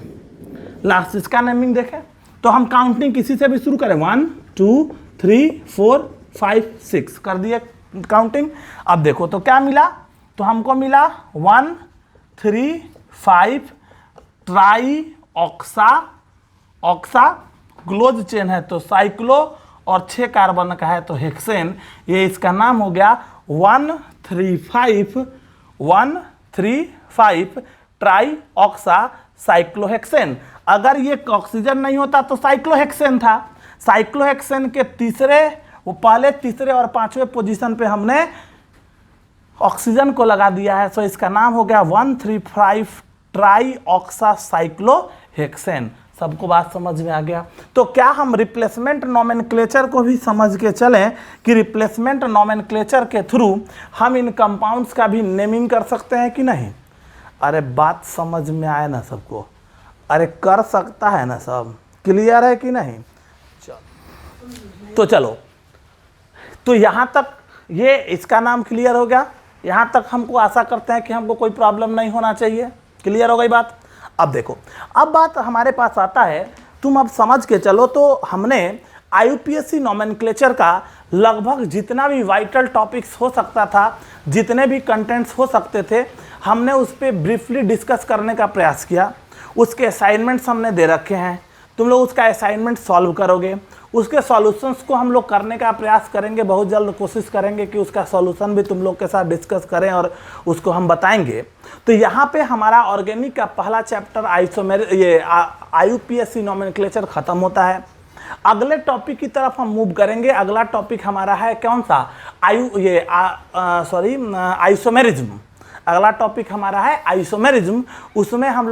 लास्ट इसका नेमिंग देखें, तो हम काउंटिंग किसी से भी शुरू करें, 1 2 3 4 5 6 कर दिए काउंटिंग। अब देखो तो क्या मिला, तो हमको मिला 1 3 5 ट्राई ऑक्सा, ऑक्सा क्लोज चेन है तो साइक्लो, और 6 कार्बन का है तो हेक्सेन, ये इसका नाम हो गया 135 ट्राई ऑक्सा साइक्लोहेक्सेन। अगर ये ऑक्सीजन नहीं होता तो साइक्लोहेक्सेन था, साइक्लोहेक्सेन के तीसरे, वो पहले तीसरे और पांचवें पोजीशन पे हमने ऑक्सीजन को लगा दिया है, तो इसका नाम हो गया 135 ट्राई ऑक्सा साइक्लोहेक्सेन। सबको बात समझ में आ गया? तो क्या हम रिप्लेसमेंट नोमेनक्लेचर को भी समझ के चलें कि रिप्लेसमेंट नोमेनक्लेचर के थ्रू हम इन कंपाउंड्स का भी नेमिंग कर सकते हैं कि नहीं? अरे बात समझ में आए ना सबको? अरे कर सकता है ना सब? क्लियर है कि नहीं? तो चलो, तो यहाँ तक ये इसका नाम क्लियर हो गया। यहाँ तक हमको आशा करते हैं कि हमको कोई प्रॉब्लम नहीं होना चाहिए। क्लियर हो गई बात? अब देखो, अब बात हमारे पास आता है, तुम अब समझ के चलो, तो हमने IUPAC नोमेनक्लेचर का लगभग जितना भी वाइटल टॉपिक्स हो सकता था, जितने भी कंटेंट्स हो सकते थे, हमने उस पर ब्रीफली डिस्कस करने का प्रयास किया। उसके असाइनमेंट्स हमने दे रखे हैं, तुम लोग उसका असाइनमेंट सॉल्व करोगे, उसके सॉल्यूशंस को हम लोग करने का प्रयास करेंगे, बहुत जल्द कोशिश करेंगे कि उसका सॉल्यूशन भी तुम लोग के साथ डिस्कस करें और उसको हम बताएंगे। तो यहाँ पे हमारा ऑर्गेनिक का पहला चैप्टर IUPAC नोमेनक्लेचर खत्म होता है। अगले टॉपिक की तरफ हम मूव करेंगे। अगला टॉपिक हमारा है कौन सा, आइसोमेरिज्म। अगला टॉपिक हमारा है आइसोमेरिज्म, उसमें हम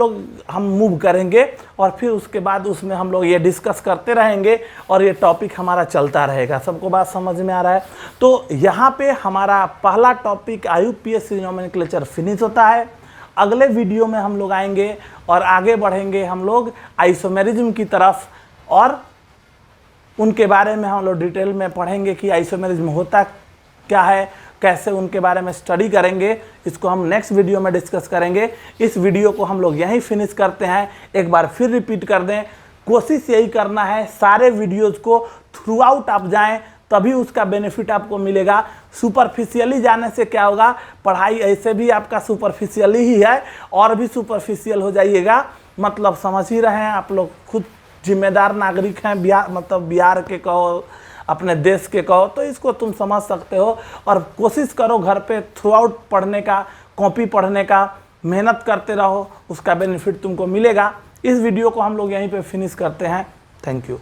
मूव करेंगे और फिर उसके बाद उसमें हम लोग ये डिस्कस करते रहेंगे और ये टॉपिक हमारा चलता रहेगा। सबको बात समझ में आ रहा है? तो यहाँ पे हमारा पहला टॉपिक IUPAC नोमेनक्लेचर फिनिश होता है। अगले वीडियो में हम लोग आएंगे और आगे बढ़ेंगे हम लोग आइसोमेरिज्म की तरफ, और उनके बारे में हम लोग डिटेल में पढ़ेंगे कि आइसोमेरिज्म होता क्या है, कैसे उनके बारे में स्टडी करेंगे। इसको हम नेक्स्ट वीडियो में डिस्कस करेंगे। इस वीडियो को हम लोग यहीं फिनिश करते हैं। एक बार फिर रिपीट कर दें, कोशिश यही करना है सारे वीडियोज़ को थ्रू आउट आप जाएँ, तभी उसका बेनिफिट आपको मिलेगा। सुपरफिशियली जाने से क्या होगा, पढ़ाई ऐसे भी आपका सुपरफिशियली ही है, और भी सुपरफिशियल हो जाइएगा। मतलब समझ ही रहे हैं आप लोग, खुद जिम्मेदार नागरिक हैं, बिहार के कहो, अपने देश के कहो, तो इसको तुम समझ सकते हो। और कोशिश करो घर पे थ्रू आउट पढ़ने का, कॉपी पढ़ने का, मेहनत करते रहो, उसका बेनिफिट तुमको मिलेगा। इस वीडियो को हम लोग यहीं पे फिनिश करते हैं। Thank you.